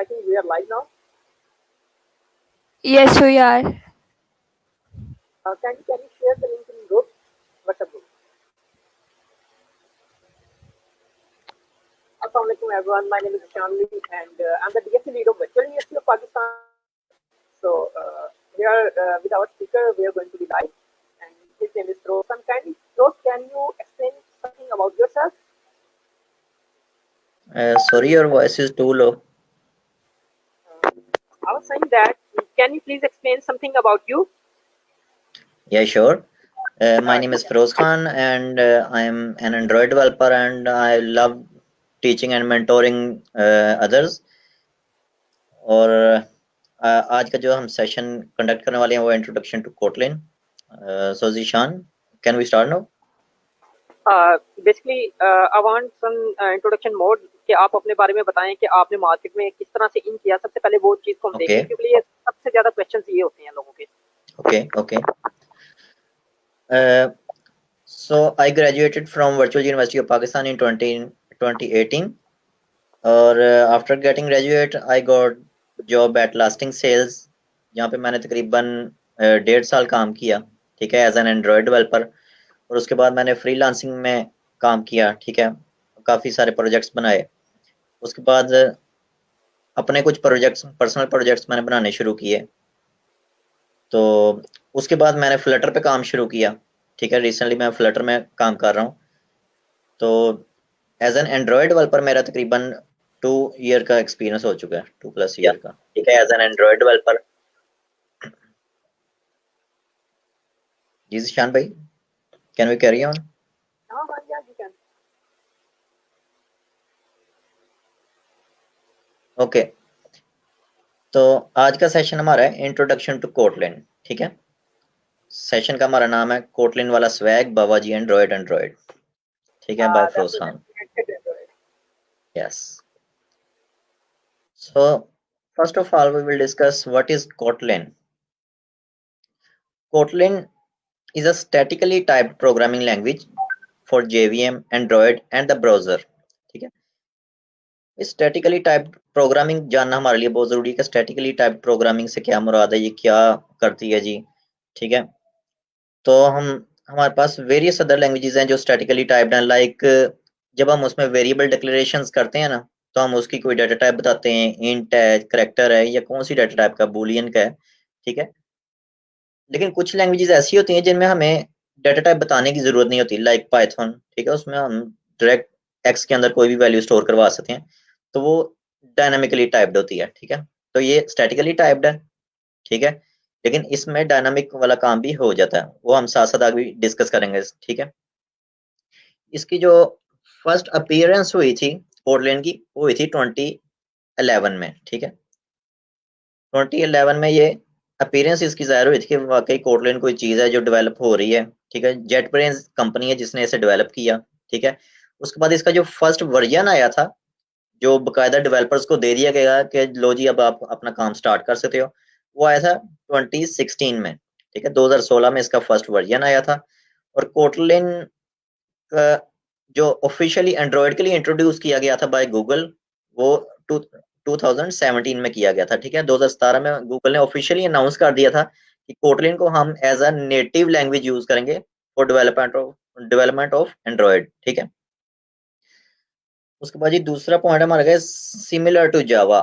I think we are live now. Yes, we are. Can you share the link in group? WhatsApp group. Assalamualaikum everyone. My name is Shanli and I'm the DSC lead of Virtual University of Pakistan. So here with our speaker, we are going to be live, and his name is Firoz. Firoz, can you explain something about yourself? Sorry, your voice is too low. I was saying that. Can you please explain something about you? Yeah, sure. My name is Firoz Khan, and I am an Android developer, and I love teaching and mentoring others. और आज का जो हम session conduct करने वाले हैं वो introduction to Kotlin. So Zishan, can we start now? Basically, I want some introduction more कि आप अपने बारे में बताएं कि आपने मार्केट में किस तरह से इन किया. सबसे पहले वो चीज को हम देखें, क्योंकि ये सबसे ज्यादा क्वेश्चंस ये होते हैं लोगों के. Okay. So I graduated from Virtual University of Pakistan in 2018. और after getting graduate, I got job at Lasting Sales, जहाँ पे मैंने तकरीबन 1.5 साल काम किया, ठीक है, एज एन एंड्रॉयड डेवलपर. और उसके बाद मैंने फ्रीलांसिंग में काम किया, ठीक है, काफ़ी सारे प्रोजेक्ट्स बनाए. उसके बाद अपने कुछ प्रोजेक्ट्स, पर्सनल प्रोजेक्ट्स मैंने बनाने शुरू किए. तो उसके बाद मैंने फ्लटर पे काम शुरू किया, ठीक है. रिसेंटली मैं फ्लटर में काम कर रहा हूँ. तो एज एन एंड्रॉयड डेवलपर मेरा तकरीबन 2 ईयर का एक्सपीरियंस हो चुका है, 2+ ईयर का, ठीक है, as an Android developer. Zishan भाई, can we carry on? Okay. तो आज का सेशन हमारा है इंट्रोडक्शन टू कोटलिन, ठीक है. सेशन का हमारा नाम है कोटलिन वाला स्वैग बाबाजी एंड्रॉयड, ठीक है, by Firoz Khan. Yes. So first of all, we will discuss what is Kotlin. Kotlin is a statically typed programming language for JVM, Android and the browser. ठीक है. स्टैटिकली टाइप्ड प्रोग्रामिंग जानना हमारे लिए बहुत जरूरी है कि स्टैटिकली टाइप्ड प्रोग्रामिंग से क्या मुराद है, ये क्या करती है जी, ठीक है. तो हमारे पास वेरियस अदर लैंग्वेजेस हैं जो स्टैटिकली टाइप्ड हैं. लाइक जब हम उसमें वेरिएबल डिक्लेरेशंस करते हैं ना, तो हम उसकी कोई डाटा टाइप बताते हैं, इंट है, करैक्टर है, या कौन सी डाटा टाइप का, बूलियन का है, ठीक है. लेकिन कुछ लैंग्वेजेस ऐसी होती हैं जिनमें हमें डाटा टाइप बताने की जरूरत नहीं होती, लाइक पाइथन, ठीक है. उसमें हम डायरेक्ट एक्स के अंदर कोई भी वैल्यू स्टोर करवा सकते हैं, तो वो डायनामिकली टाइप्ड होती है, ठीक है. तो ये स्टैटिकली टाइप्ड है, ठीक है. लेकिन इसमें डायनामिक वाला काम भी हो जाता है, वो हम साथ साथ आगे भी डिस्कस करेंगे, ठीक है. इसकी जो फर्स्ट अपीयरेंस हुई थी कोटलिन की, वो हुई थी 2011 में, ठीक है. 2011 में ये अपीयरेंस इसकी जाहिर हुई थी कि वाकई कोटलिन कोई चीज़ है जो डेवलप हो रही है, ठीक है. जेटब्रेन्स कंपनी है जिसने इसे डेवलप किया, ठीक है. उसके बाद इसका जो फर्स्ट वर्जन आया था, जो बाकायदा डेवलपर्स को दे दिया गया कि लो जी अब आप अपना काम स्टार्ट कर सकते हो, वो आया था 2016 में, ठीक है. 2016 में इसका फर्स्ट वर्जन आया था. और कोटलिन का जो ऑफिशियली एंड्रॉयड के लिए इंट्रोड्यूस किया गया था बाय गूगल, वो 2017 में किया गया था, ठीक है. 2017 में गूगल ने ऑफिशियली अनाउंस कर दिया था कि कोटलिन को हम as a native language use करेंगे फॉर डेवलपमेंट ऑफ एंड्रॉयड, ठीक है. उसके बाद ये दूसरा पॉइंट हमारा है सिमिलर टू जावा,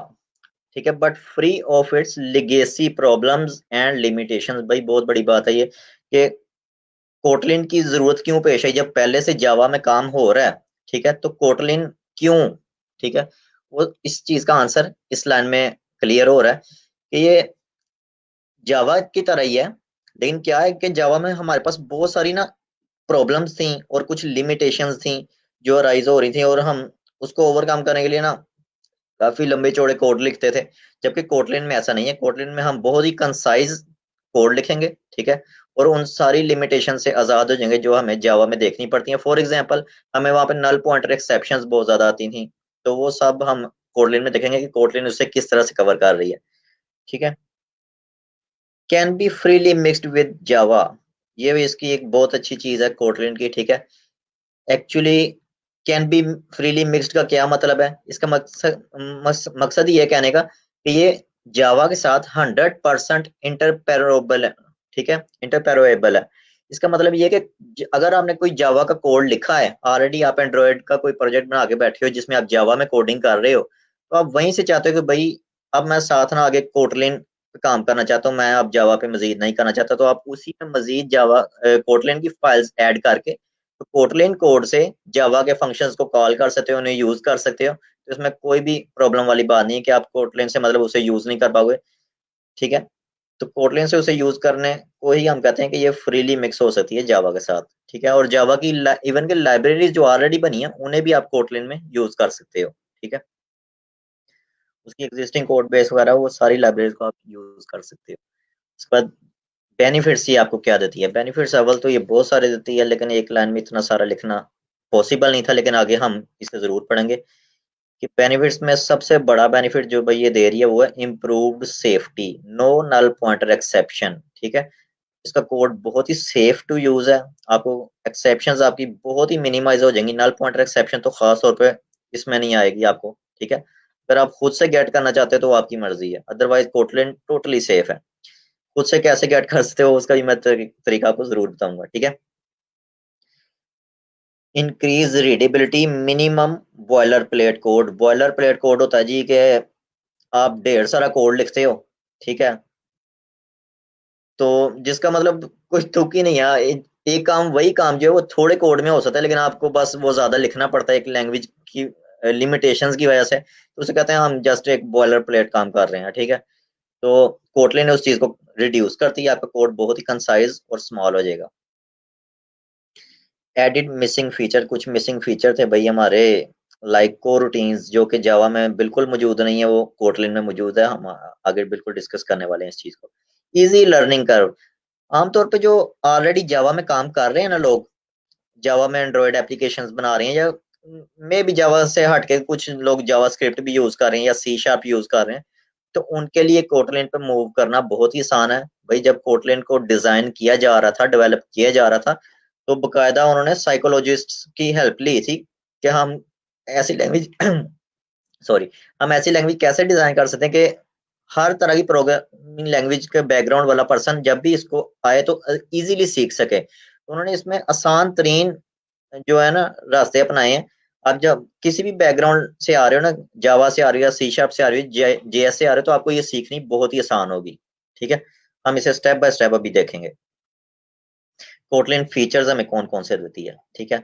ठीक है, but free of its legacy problems and limitations. भाई बहुत बड़ी बात है ये कि कोटलिन की जरूरत क्यों पेश आई जब पहले से जावा में काम हो रहा है, ठीक है. तो कोटलिन क्यों, ठीक है, वो इस चीज का आंसर इस लाइन में क्लियर हो रहा है कि ये जावा की तरह ही है, लेकिन क्या है कि जावा में हमारे पास बहुत सारी ना प्रॉब्लम्स थी और कुछ लिमिटेशंस थी जो राइज हो रही थी, और हम उसको ओवरकम करने के लिए ना काफी लंबे चौड़े कोड लिखते थे. जबकि कोटलिन में ऐसा नहीं है. कोटलिन में हम बहुत ही कंसाइज कोड लिखेंगे, ठीक है, और उन सारी लिमिटेशन से आजाद हो जाएंगे जो हमें जावा में देखनी पड़ती हैं. फॉर एग्जांपल, हमें वहां पे नल पॉइंटर एक्सेप्शंस बहुत ज्यादा आती थी, तो वो सब हम कोटलिन में देखेंगे कि कोटलिन उससे किस तरह से कवर कर रही है, ठीक है. Can be freely mixed with Java, ये भी इसकी एक बहुत अच्छी चीज है कोटलिन की, ठीक है. Actually can be freely mixed का क्या मतलब है? इसका मकसद ये कहने का कि ये जावा के साथ 100% इंटरपेरोबल है, ठीक है, इंटरपेरोएबल है। इसका मतलब ये है कि अगर आपने कोई जावा का कोड लिखा है ऑलरेडी, आप एंड्रॉयड का कोई प्रोजेक्ट बना के बैठे हो जिसमें आप जावा में कोडिंग कर रहे हो, तो आप वहीं से चाहते हो कि भाई अब मैं साथ ना आगे कोटलिन पे काम करना चाहता हूँ, मैं अब जावा पे मजीद नहीं करना चाहता, तो आप उसी में मजीद जावा कोटलिन की फाइल्स ऐड करके तो कोटलिन कोड से जावा के फंक्शंस को कॉल कर सकते हो, उन्हें यूज कर सकते हो। तो इसमें कोई भी प्रॉब्लम वाली बात नहीं है कि आप कोटलिन से मतलब उसे यूज नहीं कर पाओगे, ठीक है। तो कोटलिन से उसे यूज करने को ही हम कहते हैं कि ये फ्रीली मिक्स हो सकती है जावा के साथ, ठीक है। और जावा की इवन के लाइब्रेरीज जो ऑलरेडी बनी है उन्हें भी आप कोटलिन में यूज कर सकते हो, ठीक है। उसकी एग्जिस्टिंग कोड बेस वगैरह वो सारी लाइब्रेरीज को आप यूज कर सकते हो। उसके बाद बेनिफिट्स ये आपको क्या देती है? बेनिफिट्स अव्वल तो ये बहुत सारे देती है, लेकिन एक लाइन में इतना सारा लिखना पॉसिबल नहीं था, लेकिन आगे हम इसे जरूर पढ़ेंगे कि बेनिफिट्स में सबसे बड़ा बेनिफिट जो भाई ये दे रही है वो है improved safety, no null pointer exception, ठीक है। इसका कोड बहुत ही सेफ टू यूज है, आपको एक्सेप्शंस आपकी बहुत ही मिनिमाइज हो जाएंगी। नल पॉइंटर एक्सेप्शन तो खास तौर पे इसमें नहीं आएगी आपको, ठीक है। अगर आप खुद से गेट करना चाहते हो तो आपकी मर्जी है, अदरवाइज कोटलिन टोटली सेफ है। खुद से कैसे गेट कर सकते हो उसका भी मैं तरीका आपको जरूर बताऊंगा, ठीक है। Increase readability, minimum boiler plate code. Boiler plate code होता है जी कि आप ढेर सारा कोड लिखते हो, ठीक है, तो जिसका मतलब कोई तुक ही नहीं है। एक काम वही काम जो है वो थोड़े कोड में हो सकता है, लेकिन आपको बस वो ज्यादा लिखना पड़ता है एक लैंग्वेज की लिमिटेशंस की वजह से, तो उसे कहते हैं हम जस्ट एक बॉयलर प्लेट काम कर रहे हैं, ठीक है। तो कोटलिन ने उस चीज को रिड्यूस करती है, आपका कोड बहुत ही कंसाइज और स्मॉल हो जाएगा। एडिड मिसिंग फीचर, कुछ मिसिंग फीचर थे भाई हमारे, लाइक को रूटीन्स जो कि जावा में बिल्कुल मौजूद नहीं है, वो कोटलिन में मौजूद है। हम आगे बिल्कुल डिस्कस करने वाले हैं इस चीज को। इजी लर्निंग कर्व, आमतौर पे जो ऑलरेडी जावा में काम कर रहे हैं ना लोग, जावा में एंड्रॉयड एप्लीकेशंस बना रहे हैं, या मे भी जावा से हटके कुछ लोग जावा स्क्रिप्ट भी यूज कर रहे हैं या सी शार्प यूज कर रहे हैं, तो उनके लिए कोटलिन पे मूव करना बहुत ही आसान है भाई। जब कोटलिन को डिजाइन किया जा रहा था, डेवलप किया जा रहा था, तो बकायदा उन्होंने साइकोलॉजिस्ट की हेल्प ली थी कि हम ऐसी लैंग्वेज सॉरी, हम ऐसी लैंग्वेज कैसे डिजाइन कर सकते हैं कि हर तरह की प्रोग्रामिंग लैंग्वेज के बैकग्राउंड वाला पर्सन जब भी इसको आए तो इजीली सीख सके। तो उन्होंने इसमें आसान तरीन जो है ना रास्ते अपनाए हैं। आप जब किसी भी बैकग्राउंड से आ रहे हो ना, जावा से आ रही हो या सी शार्प से आ रही हो, जेएस से आ रहे हो, तो आपको ये सीखनी बहुत ही आसान होगी, ठीक है। हम इसे स्टेप बाय स्टेप अभी देखेंगे। कोटलिन फीचर्स हमें कौन कौन से देती है, ठीक है।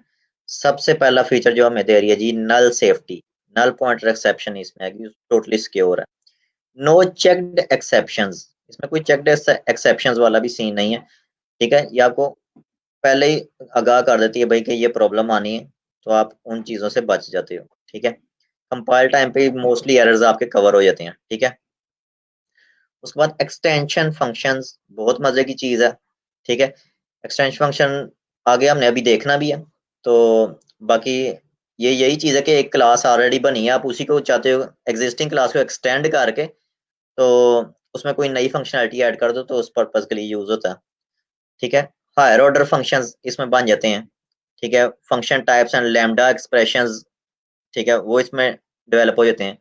सबसे पहला फीचर जो हमें दे रही है जी, null safety, null pointer exception इसमें है, टोटली सिक्योर है। नो चेक्ड एक्सेप्शंस, इसमें कोई चेक्ड एक्सेप्शंस वाला भी सीन नहीं है, ठीक है। ये आपको पहले ही आगाह कर देती है भाई कि ये प्रॉब्लम आनी है, तो आप उन चीजों से बच जाते हो, ठीक है। कंपाइल टाइम पे मोस्टली एरर्स आपके कवर हो जाते हैं, ठीक है। उसके बाद एक्सटेंशन फंक्शंस, बहुत मजे की चीज है, ठीक है। एक्सटेंशन फंक्शन आगे हमने अभी देखना भी है, तो बाकी ये यही चीज है कि एक क्लास ऑलरेडी बनी है, आप उसी को चाहते हो एग्जिस्टिंग क्लास को एक्सटेंड करके तो उसमें कोई नई फंक्शनैलिटी ऐड कर दो, तो उस पर्पज के लिए यूज होता है, ठीक है। हायर ऑर्डर फंक्शंस इसमें बन जाते हैं, ठीक है। Function types and lambda expressions, ठीक है, वो इसमें डेवलप हो जाते हैं।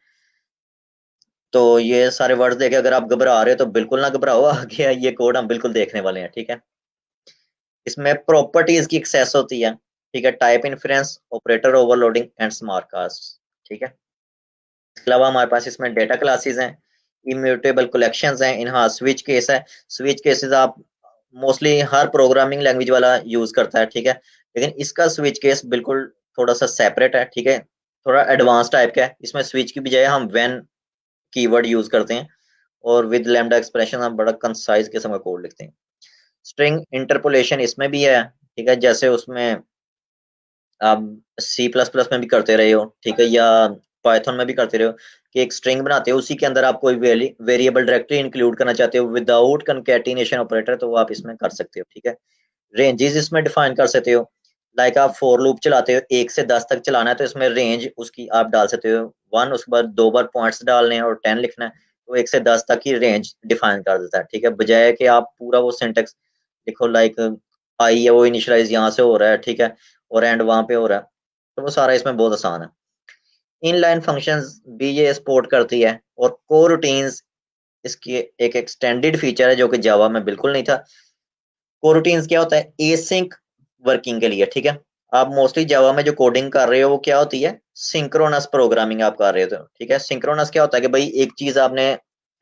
तो ये सारे वर्ड्स देखे अगर आप घबरा रहे हो तो बिल्कुल ना घबराओ, आगे ये कोड हम बिल्कुल देखने वाले हैं, ठीक है। इसमें प्रॉपर्टीज की एक्सेस होती है, ठीक है। Type inference, operator overloading and smart cast, ठीक है। इसके अलावा हमारे पास इसमें डेटा क्लासेस हैं, इम्यूटेबल कलेक्शंस हैं, इनहां स्विच केस है। स्विच केसेस आप मोस्टली हर प्रोग्रामिंग लैंग्वेज वाला यूज करता है, ठीक है, लेकिन इसका स्विच केस बिल्कुल थोड़ा सा सेपरेट है, ठीक है, थोड़ा एडवांस टाइप का है। इसमें स्विच की बजाय हम व्हेन कीवर्ड यूज करते हैं, और विद लैम्डा एक्सप्रेशन हम बड़ा कंसाइज किस्म का कोड लिखते हैं। स्ट्रिंग इंटरपोलेशन इसमें भी है, ठीक है, जैसे उसमें आप सी प्लस प्लस में भी करते रहे हो, ठीक है, या पाइथन में भी करते रहे हो कि एक स्ट्रिंग बनाते हो, उसी के अंदर आप कोई वेरिएबल डायरेक्टली इंक्लूड करना चाहते हो विदाउट कंकैटिनेशन ऑपरेटर, तो वो आप इसमें कर सकते हो, ठीक है। रेंजेस इसमें डिफाइन कर सकते हो, लाइक आप फॉर लूप चलाते हो 1 से 10 तक चलाना है, तो इसमें रेंज उसकी आप डाल सकते हो 1, उसके बाद 2 बार पॉइंट्स डालने हैं और 10 लिखना है, तो 1 से 10 तक की रेंज डिफाइन कर देता है, ठीक है। बजाय कि आप पूरा वो सिंटेक्स लिखो, लाइक आई है वो इनिशियलाइज यहाँ से हो रहा है, ठीक है, और एंड वहां पे हो रहा है, तो वो सारा इसमें बहुत आसान है। इनलाइन फंक्शंस भी ये सपोर्ट करती है, और को रूटीन्स इसकी एक एक्सटेंडेड फीचर है जो कि जावा में बिल्कुल नहीं था। कोरूटीन्स क्या होता है? एसिंक वर्किंग के लिए, ठीक है। आप मोस्टली जावा में जो कोडिंग कर रहे हो वो क्या होती है? सिंक्रोनस प्रोग्रामिंग आप कर रहे हो, ठीक है। सिंक्रोनस क्या होता है कि भाई एक चीज आपने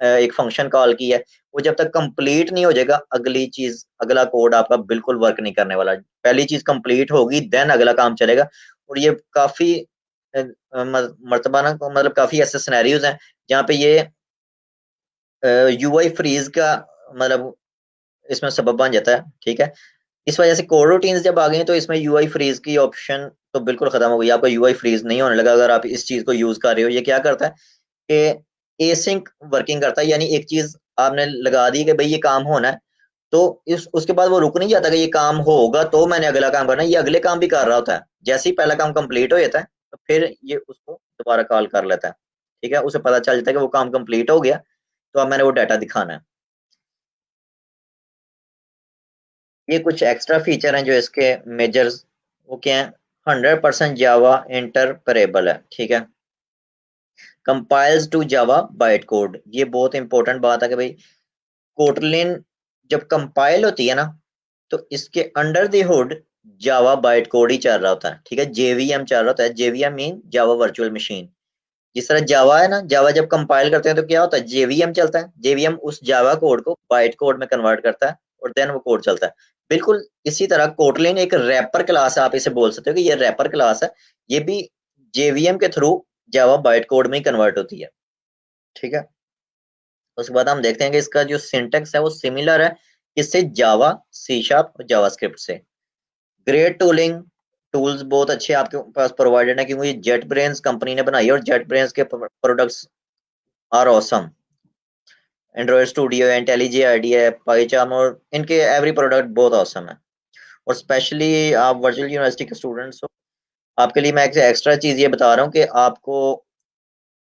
एक फंक्शन कॉल की है, वो जब तक कंप्लीट नहीं हो जाएगा अगली चीज, अगला कोड आपका बिल्कुल वर्क नहीं करने वाला। पहली चीज कंप्लीट होगी देन अगला काम चलेगा। और ये काफी मर्तबा ना, मतलब काफी ऐसे सिनेरियोज हैं जहाँ पे ये यूआई फ्रीज का मतलब इसमें सबब बन जाता है, ठीक है। इस वजह से कोड रूटीन्स जब आ गई तो इसमें यूआई फ्रीज की ऑप्शन तो बिल्कुल खत्म हो गई। आपका यूआई फ्रीज नहीं होने लगा अगर आप इस चीज को यूज कर रहे हो। ये क्या करता है कि एसिंक वर्किंग करता है, यानी एक चीज आपने लगा दी कि भाई ये काम होना है, तो इस उसके बाद वो रुक नहीं जाता कि ये काम होगा तो मैंने अगला काम करना है। ये अगले काम भी कर रहा होता है। जैसे ही पहला काम कंप्लीट हो जाता है तो फिर ये उसको दोबारा कॉल कर लेता है, ठीक है। उसे पता चल जाता है कि वो काम कंप्लीट हो गया, तो अब मैंने वो डाटा दिखाना है। ये कुछ एक्स्ट्रा फीचर हैं जो इसके मेजर्स, वो क्या है? 100% जावा इंटरपरेबल है, ठीक है। Compiles to Java byte code, ये बहुत इंपॉर्टेंट बात है कि भाई कोटलिन जब कंपाइल होती है ना, तो इसके under the hood Java byte code ही चल रहा होता है, ठीक है। जेवीएम चल रहा होता है। JVM mean Java virtual machine. जिस तरह जावा है ना, जावा जब कंपाइल करते हैं तो क्या होता है? जेवीएम चलता है। जेवीएम उस जावा कोड को बाइट कोड में कन्वर्ट करता है और देन वो कोड चलता है। बिल्कुल इसी तरह कोटलिन एक रैपर क्लास है, आप इसे बोल सकते हो कि ये रैपर क्लास है। ये भी जेवीएम के थ्रू जावा बाइट कोड में ही कन्वर्ट होती है, ठीक है। उसके बाद हम देखते हैं कि इसका जो सिंटेक्स है वो सिमिलर है किससे? जावा, सी शार्प और जावास्क्रिप्ट से। ग्रेट टूलिंग, टूल्स बहुत अच्छे आपके पास प्रोवाइडेड है क्योंकि जेट ब्रेन्स कंपनी ने बनाई है और जेट ब्रेन्स के products are awesome. Android Studio, IntelliJ IDEA, PyCharm, और इनके एवरी प्रोडक्ट बहुत ऑसम है। और स्पेशली आप वर्चुअल यूनिवर्सिटी के स्टूडेंट्स हो, आपके लिए मैं एक एक्स्ट्रा चीज ये बता रहा हूँ कि आपको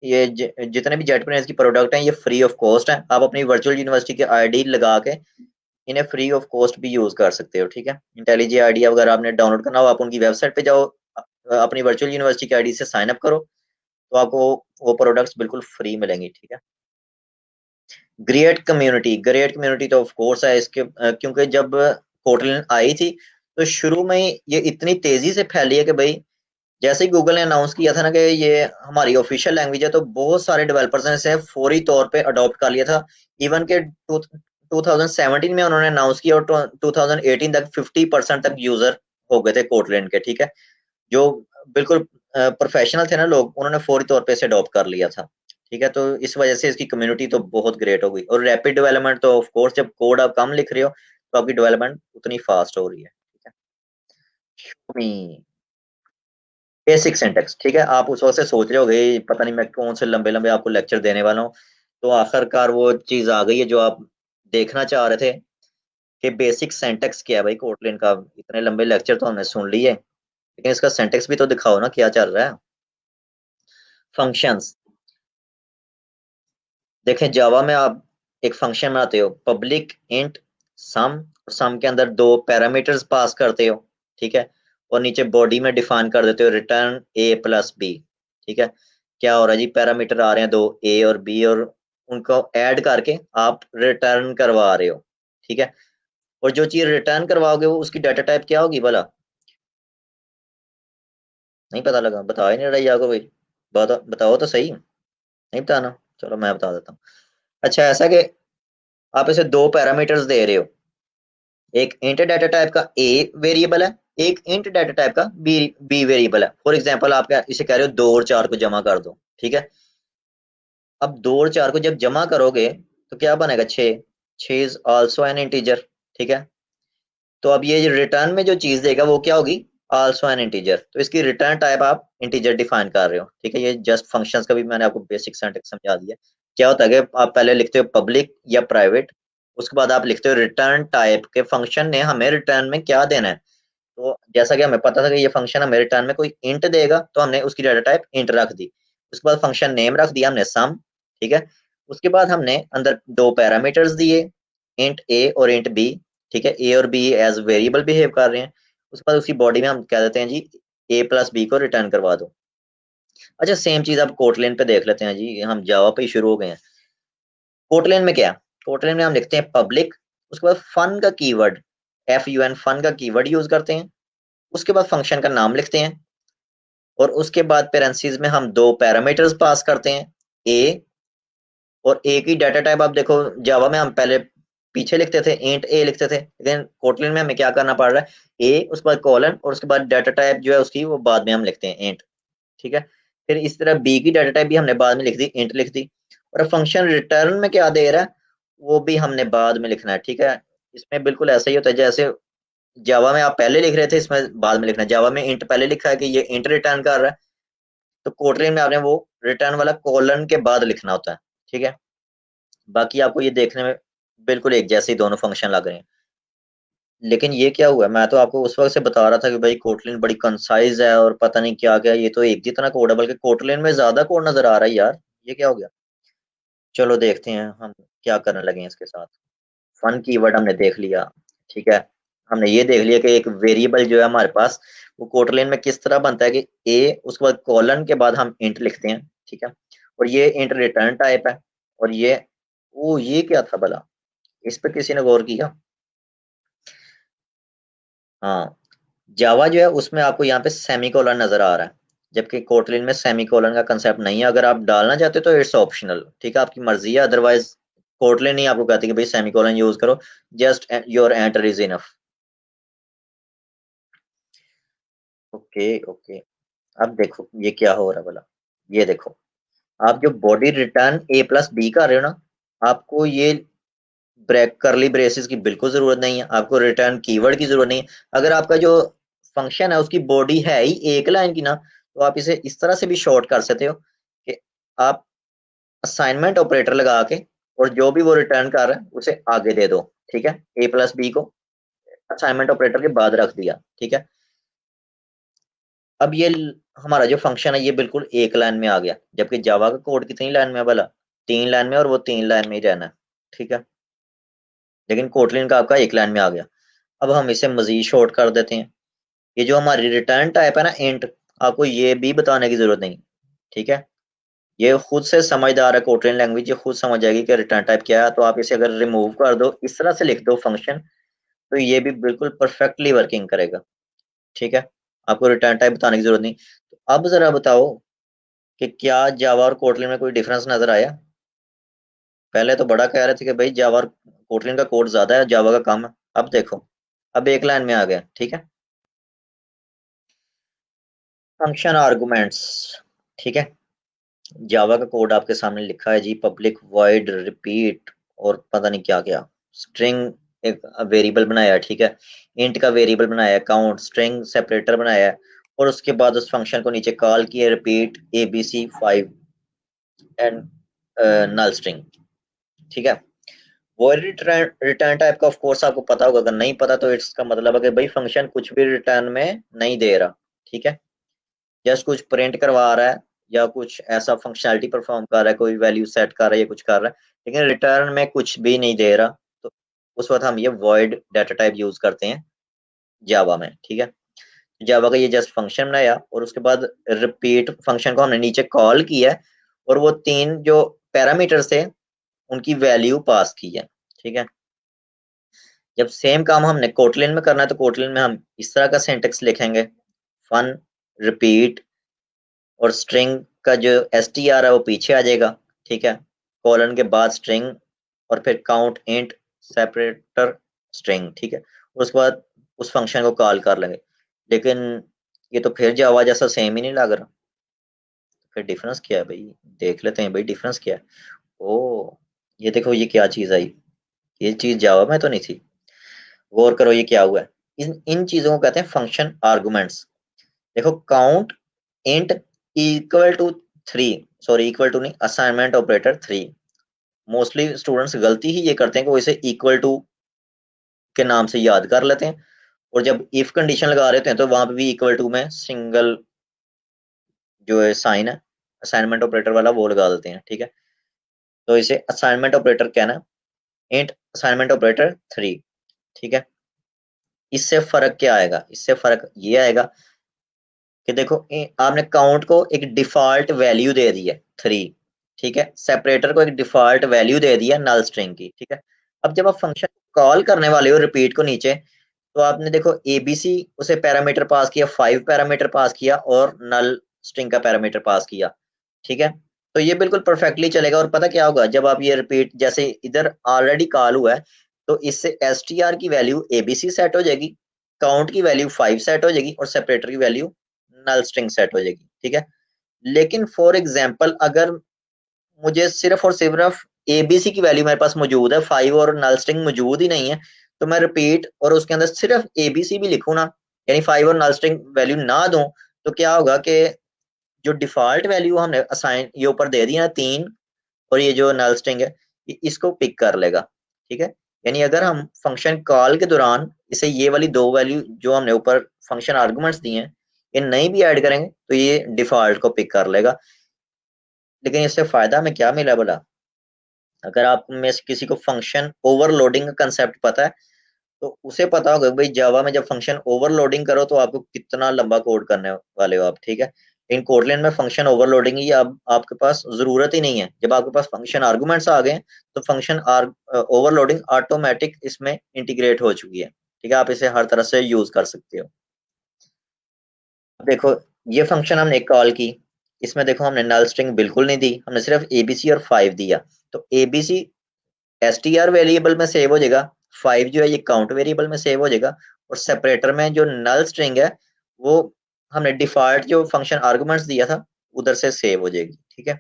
ये जितने भी जेट ब्रेन्स की प्रोडक्ट हैं ये फ्री ऑफ कॉस्ट है। आप अपनी वर्चुअल यूनिवर्सिटी की आईडी लगा के इन्हें फ्री ऑफ कॉस्ट भी यूज कर सकते हो, ठीक है। इंटेलिजे आइडिया अगर आपने डाउनलोड करना हो, आप उनकी वेबसाइट पे जाओ, अपनी वर्चुअल यूनिवर्सिटी की आईडी से साइन अप करो, तो आपको वो प्रोडक्ट्स बिल्कुल फ्री मिलेंगी, ठीक है। ग्रेट कम्युनिटी तो ऑफ कोर्स है इसके, क्योंकि जब कोटलिन आई थी तो शुरू में ये इतनी तेजी से फैली है कि भाई जैसे ही गूगल ने अनाउंस किया था ना कि ये हमारी ऑफिशियल लैंग्वेज है, तो बहुत सारे डेवलपर्स ने इसे फौरी तौर पे अडॉप्ट कर लिया था। इवन के 2017 में उन्होंने अनाउंस किया और 2018 तक 50% तक यूजर हो गए थे कोटलिन के, ठीक है। जो बिल्कुल प्रोफेशनल थे ना लोग, उन्होंने फौरी तौर पे इसे अडॉप्ट कर लिया था, ठीक है। तो इस वजह से इसकी कम्युनिटी तो बहुत ग्रेट हो गई। और रैपिड डेवलपमेंट तो ऑफ कोर्स, जब कोड आप कम लिख रहे हो तो आपकी डेवलपमेंट उतनी फास्ट हो रही है, ठीक है। बेसिक सिंटेक्स, ठीक है। आप उस वक्त से सोच रहे हो गए पता नहीं मैं कौन से लंबे लंबे आपको लेक्चर देने वाला हूँ, तो आखिरकार वो चीज आ गई है जो आप देखना चाह रहे थे कि बेसिक सिंटेक्स क्या है। भाई कोटलिन का इतने लंबे लेक्चर तो हमने सुन लिए, लेकिन इसका सिंटेक्स भी तो दिखाओ ना क्या चल रहा है। फंक्शंस, देखें जावा में आप एक फंक्शन बनाते हो, पब्लिक इंट सम, और सम के अंदर दो पैरामीटर्स पास करते हो, ठीक है। और नीचे बॉडी में डिफाइन कर देते हो रिटर्न ए प्लस बी, ठीक है। क्या हो रहा है जी? पैरामीटर आ रहे हैं दो, ए और बी, और उनको ऐड करके आप रिटर्न करवा रहे हो, ठीक है। और जो चीज रिटर्न करवाओगे वो उसकी डाटा टाइप क्या होगी भला? नहीं पता लगा? बता ही नहीं रही आपको भाई। बताओ तो सही। नहीं बताना? चलो मैं बता देता हूँ। अच्छा, ऐसा कि आप इसे दो पैरामीटर्स दे रहे हो, एक इंट डाटा टाइप का ए वेरिएबल है, एक इंट डाटा टाइप का बी वेरिएबल है। फॉर एग्जांपल आप क्या इसे कह रहे हो 2 और 4 को जमा कर दो, ठीक है। अब 2 और 4 को जब जमा करोगे तो क्या बनेगा? 6। 6 इज ऑल्सो एन इंटीजर, ठीक है। तो अब ये रिटर्न में जो चीज देगा वो क्या होगी? Also an integer. तो इसकी रिटर्न टाइप आप इंटीजर डिफाइन कर रहे हो, ठीक है। ये जस्ट फंक्शंस का भी मैंने आपको बेसिक सिंटैक्स समझा दिया। क्या होता है कि आप पहले लिखते हो पब्लिक या प्राइवेट, उसके बाद आप लिखते हो रिटर्न टाइप के फंक्शन ने हमें रिटर्न में क्या देना है। तो जैसा कि हमें पता था कि ये फंक्शन हमें रिटर्न में कोई इंट देगा, तो हमने उसकी डाटा टाइप इंट रख दी। उसके बाद फंक्शन नेम रख दिया हमने सम, ठीक है। उसके बाद हमने अंदर दो पैरामीटर्स दिए, इंट ए और इंट बी, ठीक है। ए और बी एज वेरिएबल बिहेव कर रहे हैं। उसके बाद उसकी बॉडी में हम कह देते हैं जी a+b को रिटर्न करवा दो। अच्छा सेम चीज आप कोटलिन पे देख लेते हैं जी, हम जावा पे ही शुरू हो गए हैं। कोटलिन में क्या, कोटलिन में हम लिखते हैं पब्लिक, उसके बाद फन का कीवर्ड fun फन का कीवर्ड यूज करते हैं, उसके बाद फंक्शन का नाम लिखते हैं और उसके बाद पेरेंथीज में हम दो पैरामीटर्स पास करते हैं a और a की डाटा टाइप। आप देखो जावा में हम पहले पीछे लिखते थे इंट a लिखते थे, लेकिन कोटलिन में हमें क्या करना पड़ रहा है a उसके बाद कॉलन और उसके बाद डाटा टाइप जो है उसकी वो बाद में हम लिखते हैं इंट, ठीक है। फिर इस तरह बी की डाटा टाइप भी हमने बाद में लिख दी, इंट लिख दी, और फंक्शन रिटर्न में क्या दे रहा है वो भी हमने बाद में लिखना है, ठीक है। इसमें बिल्कुल ऐसा ही होता है जैसे जावा में आप पहले लिख रहे थे, इसमें बाद में लिखना है। जावा में इंट पहले लिखा है कि ये इंट रिटर्न कर रहा है, तो कोटलिन में आपने वो रिटर्न वाला कॉलन के बाद लिखना होता है, ठीक है। बाकी आपको ये देखने में बिल्कुल एक जैसे ही दोनों फंक्शन लग रहे हैं, लेकिन ये क्या हुआ, मैं तो आपको उस वक्त से बता रहा था कि भाई कोटलिन बड़ी कंसाइज है और पता नहीं क्या क्या, ये तो एक जितना कोड है बल्कि कोटलिन में ज्यादा कोड नजर आ रहा है यार, ये क्या हो गया। चलो देखते हैं हम क्या करने लगे हैं इसके साथ। फन कीवर्ड हमने देख लिया, ठीक है। हमने ये देख लिया कि एक वेरिएबल जो है हमारे पास वो कोटलिन में किस तरह बनता है कि ए उसके बाद कॉलन के बाद हम इंट लिखते हैं, ठीक है। और ये इंट रिटर्न टाइप है, और ये क्या था भला, इस पे किसी ने गौर किया। हाँ, जावा जो है उसमें आपको यहाँ पे सेमीकोलन नजर आ रहा है, जबकि कोटलिन में सेमीकोलन का कंसेप्ट नहीं है। अगर आप डालना चाहते हो तो इट्स ऑप्शनल, ठीक है, आपकी मर्जी है। अदरवाइज कोटलिन ही आपको कहती है कि भाई सेमीकोलन यूज करो, just your enter is enough. Okay okay, अब देखो ये क्या हो रहा है भला। ये देखो, आप जो बॉडी रिटर्न a+b कर रहे हो ना, आपको ये ब्रेक करली ब्रेसेस की बिल्कुल जरूरत नहीं है, आपको रिटर्न कीवर्ड की जरूरत नहीं है। अगर आपका जो फंक्शन है उसकी बॉडी है ही एक लाइन की ना, तो आप इसे इस तरह से भी शॉर्ट कर सकते हो कि आप असाइनमेंट ऑपरेटर लगा के और जो भी वो रिटर्न कर रहा है उसे आगे दे दो, ठीक है। a+b को असाइनमेंट ऑपरेटर के बाद रख दिया, ठीक है। अब ये हमारा जो फंक्शन है ये बिल्कुल एक लाइन में आ गया, जबकि जावा का कोड कितनी लाइन में है भला, 3 लाइन में, और वो 3 लाइन में ही रहना है, ठीक है। लेकिन कोटलिन का आपका एक लाइन में आ गया। अब हम इसे मजीद शॉर्ट कर देते हैं। ये जो हमारी रिटर्न टाइप है ना इंट, आपको ये भी बताने की जरूरत नहीं, ठीक है। ये खुद से समझदार है कोटलिन लैंग्वेज, ये खुद समझ जाएगी कि रिटर्न टाइप क्या है। तो आप इसे अगर रिमूव कर दो, इस तरह से लिख दो फंक्शन, तो ये भी बिल्कुल परफेक्टली वर्किंग करेगा, ठीक है। आपको रिटर्न टाइप बताने की जरूरत नहीं। तो अब जरा बताओ कि क्या जावा और कोटलिन में कोई डिफरेंस नजर आया। पहले तो बड़ा कह रहे थे कि भाई जावा और कोटलिन का कोड ज्यादा है, जावा का कम है। अब देखो, अब एक लाइन में आ गया, ठीक है। फंक्शन आर्गुमेंट्स, ठीक है। जावा का कोड आपके सामने लिखा है जी, पब्लिक वॉइड रिपीट और पता नहीं क्या क्या, स्ट्रिंग एक वेरिएबल बनाया है, ठीक है। इंट का वेरिएबल बनाया है, काउंट स्ट्रिंग सेपरेटर बनाया है, और उसके बाद उस फंक्शन को नीचे कॉल किया, repeat abc5 and null string, ठीक है। वो रिटर्न रिटर्न टाइप का ऑफ कोर्स आपको पता होगा, अगर नहीं पता तो इसका मतलब है कि भाई फंक्शन कुछ भी रिटर्न में नहीं दे रहा, ठीक है। जस्ट कुछ प्रिंट करवा रहा है या कुछ ऐसा फंक्शनैलिटी परफॉर्म कर रहा है, कोई वैल्यू सेट कर रहा है या कुछ कर रहा है, लेकिन रिटर्न में कुछ भी नहीं दे रहा। तो उस वक्त हम ये वॉइड डाटा टाइप यूज करते हैं जावा में, ठीक है। जावा का ये जस्ट फंक्शन बनाया और उसके बाद रिपीट फंक्शन को हमने नीचे कॉल किया है, और वो 3 जो पैरामीटर्स थे उनकी वैल्यू पास की है, ठीक है। जब सेम काम हमने कोटलिन में करना है तो कोटलिन में हम इस तरह का सिंटेक्स लिखेंगे, फन रिपीट और स्ट्रिंग का जो str है वो पीछे आ जाएगा, ठीक है। कॉलन के बाद स्ट्रिंग और फिर काउंट इंट सेपरेटर स्ट्रिंग, ठीक है। उसके बाद उस फंक्शन को कॉल कर लेंगे। लेकिन ये तो फिर जावा जैसा सेम ही नहीं लग रहा। फिर डिफरेंस क्या है भाई, देख लेते हैं भाई डिफरेंस क्या है। ओ, ये देखो ये क्या चीज आई, ये चीज जावा में तो नहीं थी। गौर करो ये क्या हुआ है। इन इन चीजों को कहते हैं फंक्शन आर्गुमेंट्स। देखो count int equal to 3, sorry equal to नहीं, असाइनमेंट ऑपरेटर 3। मोस्टली स्टूडेंट्स गलती ही ये करते हैं कि वो इसे इक्वल टू के नाम से याद कर लेते हैं, और जब इफ कंडीशन लगा रहे होते हैं तो वहां पे भी इक्वल टू में सिंगल जो है साइन है असाइनमेंट ऑपरेटर वाला वो लगा देते हैं, ठीक है। तो इसे असाइनमेंट ऑपरेटर कहना, इंट असाइनमेंट ऑपरेटर 3, ठीक है। इससे फर्क क्या आएगा, इससे फर्क ये आएगा कि देखो आपने काउंट को एक डिफॉल्ट वैल्यू दे दी है 3, ठीक है, सेपरेटर को एक डिफॉल्ट वैल्यू दे दी है नल स्ट्रिंग की, ठीक है। अब जब आप फंक्शन कॉल करने वाले हो रिपीट को नीचे, तो आपने देखो एबीसी उसे पैरामीटर पास किया, 5 पैरामीटर पास किया और नल स्ट्रिंग का पैरामीटर पास किया, ठीक है। तो ये बिल्कुल परफेक्टली चलेगा। और पता क्या होगा, जब आप ये रिपीट जैसे इधर ऑलरेडी कॉल हुआ है, तो इससे एसटीआर की वैल्यू एबीसी सेट हो जाएगी, काउंट की वैल्यू 5 सेट हो जाएगी और सेपरेटर की वैल्यू नल स्ट्रिंग सेट हो जाएगी, ठीक है। लेकिन फॉर एग्जाम्पल अगर मुझे सिर्फ और सिर्फ एबीसी की वैल्यू मेरे पास मौजूद है, 5 और नल स्ट्रिंग मौजूद ही नहीं है, तो मैं रिपीट और उसके अंदर सिर्फ एबीसी भी लिखूं ना, यानी 5 और नल स्ट्रिंग वैल्यू ना दूं, तो क्या होगा कि जो डिफॉल्ट वैल्यू हमने असाइन ये ऊपर दे दी है 3 और ये जो नल स्ट्रिंग है ये इसको पिक कर लेगा, ठीक है। यानी अगर हम फंक्शन कॉल के दौरान इसे ये वाली 2 वैल्यू जो हमने ऊपर फंक्शन आर्गुमेंट्स दिए हैं ये नहीं भी ऐड करेंगे तो ये डिफॉल्ट को पिक कर लेगा। लेकिन इससे फायदा हमें क्या मिला बोला, अगर आप में से किसी को फंक्शन ओवरलोडिंग का कंसेप्ट पता है तो उसे पता होगा भाई जावा में जब फंक्शन ओवरलोडिंग करो तो आपको कितना लंबा कोड करने वाले हो आप, ठीक है। इन कोटलिन में फंक्शन ओवरलोडिंग ही अब आपके पास जरूरत ही नहीं है। जब आपके पास फंक्शन आर्गुमेंट्स आ गए तो फंक्शन ओवरलोडिंग ऑटोमेटिक इसमें इंटीग्रेट हो चुकी है, ठीक है। आप इसे हर तरह से यूज कर सकते हो। देखो ये फंक्शन हमने कॉल की, इसमें देखो हमने नल स्ट्रिंग बिल्कुल नहीं दी, हमने सिर्फ एबीसी और 5 दिया। तो एबीसी एसटीआर वेरिएबल में सेव हो जाएगा, 5 जो है ये काउंट वेरिएबल में सेव हो जाएगा और सेपरेटर में जो नल स्ट्रिंग है वो हमने डिफॉल्ट जो फंक्शन आर्गुमेंट्स दिया था उधर से सेव हो जाएगी, ठीक है।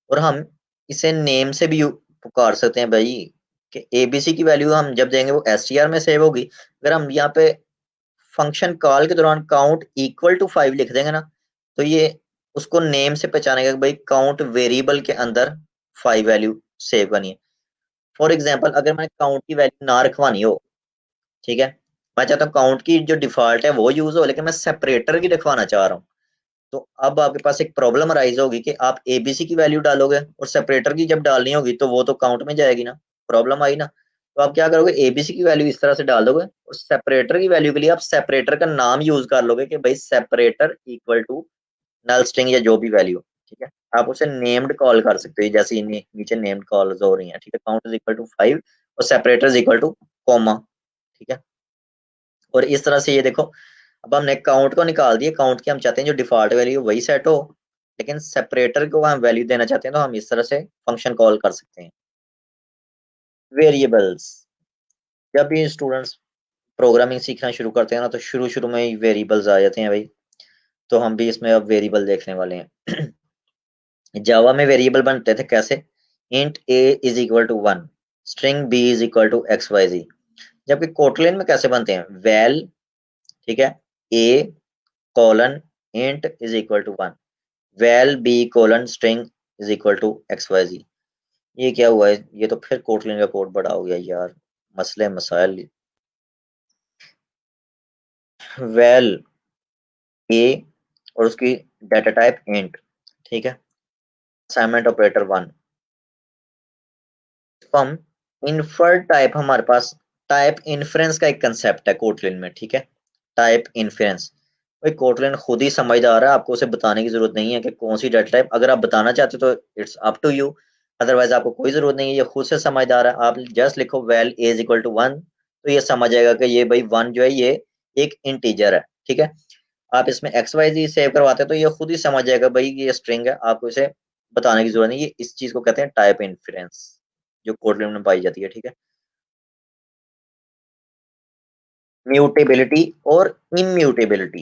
और हम इसे नेम से भी पुकार सकते हैं भाई कि एबीसी की वैल्यू हम जब देंगे वो एसटीआर में सेव होगी। अगर हम यहाँ पे फंक्शन कॉल के दौरान काउंट इक्वल टू 5 लिख देंगे ना, तो ये उसको नेम से पहचानेगा कि भाई काउंट वेरिएबल के अंदर 5 वैल्यू सेव करनी है। फॉर एग्जाम्पल अगर मैंने काउंट की वैल्यू ना रखवानी हो, ठीक है, मैं चाहता हूँ काउंट की जो डिफॉल्ट है वो यूज हो लेकिन मैं सेपरेटर की रखवाना चाह रहा हूँ, तो अब आपके पास एक प्रॉब्लम अराइज होगी कि आप एबीसी की वैल्यू डालोगे और सेपरेटर की जब डालनी होगी तो वो तो काउंट में जाएगी ना, प्रॉब्लम आई ना। तो आप क्या करोगे, एबीसी की वैल्यू इस तरह से डाल दोगे और सेपरेटर की वैल्यू के लिए आप सेपरेटर का नाम यूज कर लोगे कि भाई separator equal to null string या जो भी वैल्यू, ठीक है। आप उसे नेम्ड कॉल कर सकते हो जैसे नीचे नेम्ड कॉल्स हो रही हैं, ठीक है। काउंट इज इक्वल टू 5 और separator is equal two comma, ठीक है। और इस तरह से ये देखो अब हमने काउंट को निकाल दिया, काउंट की हम चाहते हैं जो डिफॉल्ट वैल्यू वही सेट हो, लेकिन सेपरेटर को हम वैल्यू देना चाहते हैं तो हम इस तरह से फंक्शन कॉल कर सकते हैं। वेरिएबल्स, जब भी स्टूडेंट्स प्रोग्रामिंग सीखना शुरू करते हैं ना तो शुरू शुरू में ही वेरिएबल्स आ जाते हैं भाई, तो हम भी इसमें अब वेरिएबल देखने वाले हैं। जावा में वेरिएबल बनते थे कैसे, int a is equal to 1, string b is equal to x y z. जबकि कोटलिन में कैसे बनते हैं, वैल, ठीक है, a colon int is equal to 1, val b colon string is equal to x y z. ये क्या हुआ है, ये तो फिर कोटलिन का कोड बड़ा हो गया यार, मसले मसाइल। वैल ए और उसकी डाटा टाइप इंट, ठीक है, असाइनमेंट ऑपरेटर 1। हम इन्फर टाइप, हमारे पास टाइप इन्फ्रेंस का एक कंसेप्ट है कोटलिन में, ठीक है। टाइप इन्फ्रेंस, भाई कोटलिन खुद ही समझदार है, आपको उसे बताने की जरूरत नहीं है कि कौन सी डाटा टाइप, अगर आप बताना चाहते हो तो it's up to you, otherwise आपको कोई जरूरत नहीं है, ये खुद से समझदार है। आप जस्ट लिखो val a is equal to 1 तो ये समझ जाएगा कि ये भाई 1 जो है ये एक इंटीजर है, ठीक है। आप इसमें एक्स वाई जी सेव करवाते हैं तो ये खुद ही समझ जाएगा भाई ये स्ट्रिंग है, आपको इसे बताने की जरूरत नहीं। ये इस चीज को कहते हैं टाइप इन्फ्रेंस जो कोटलिन में पाई जाती है, ठीक है। म्यूटेबिलिटी और इम्यूटेबिलिटी,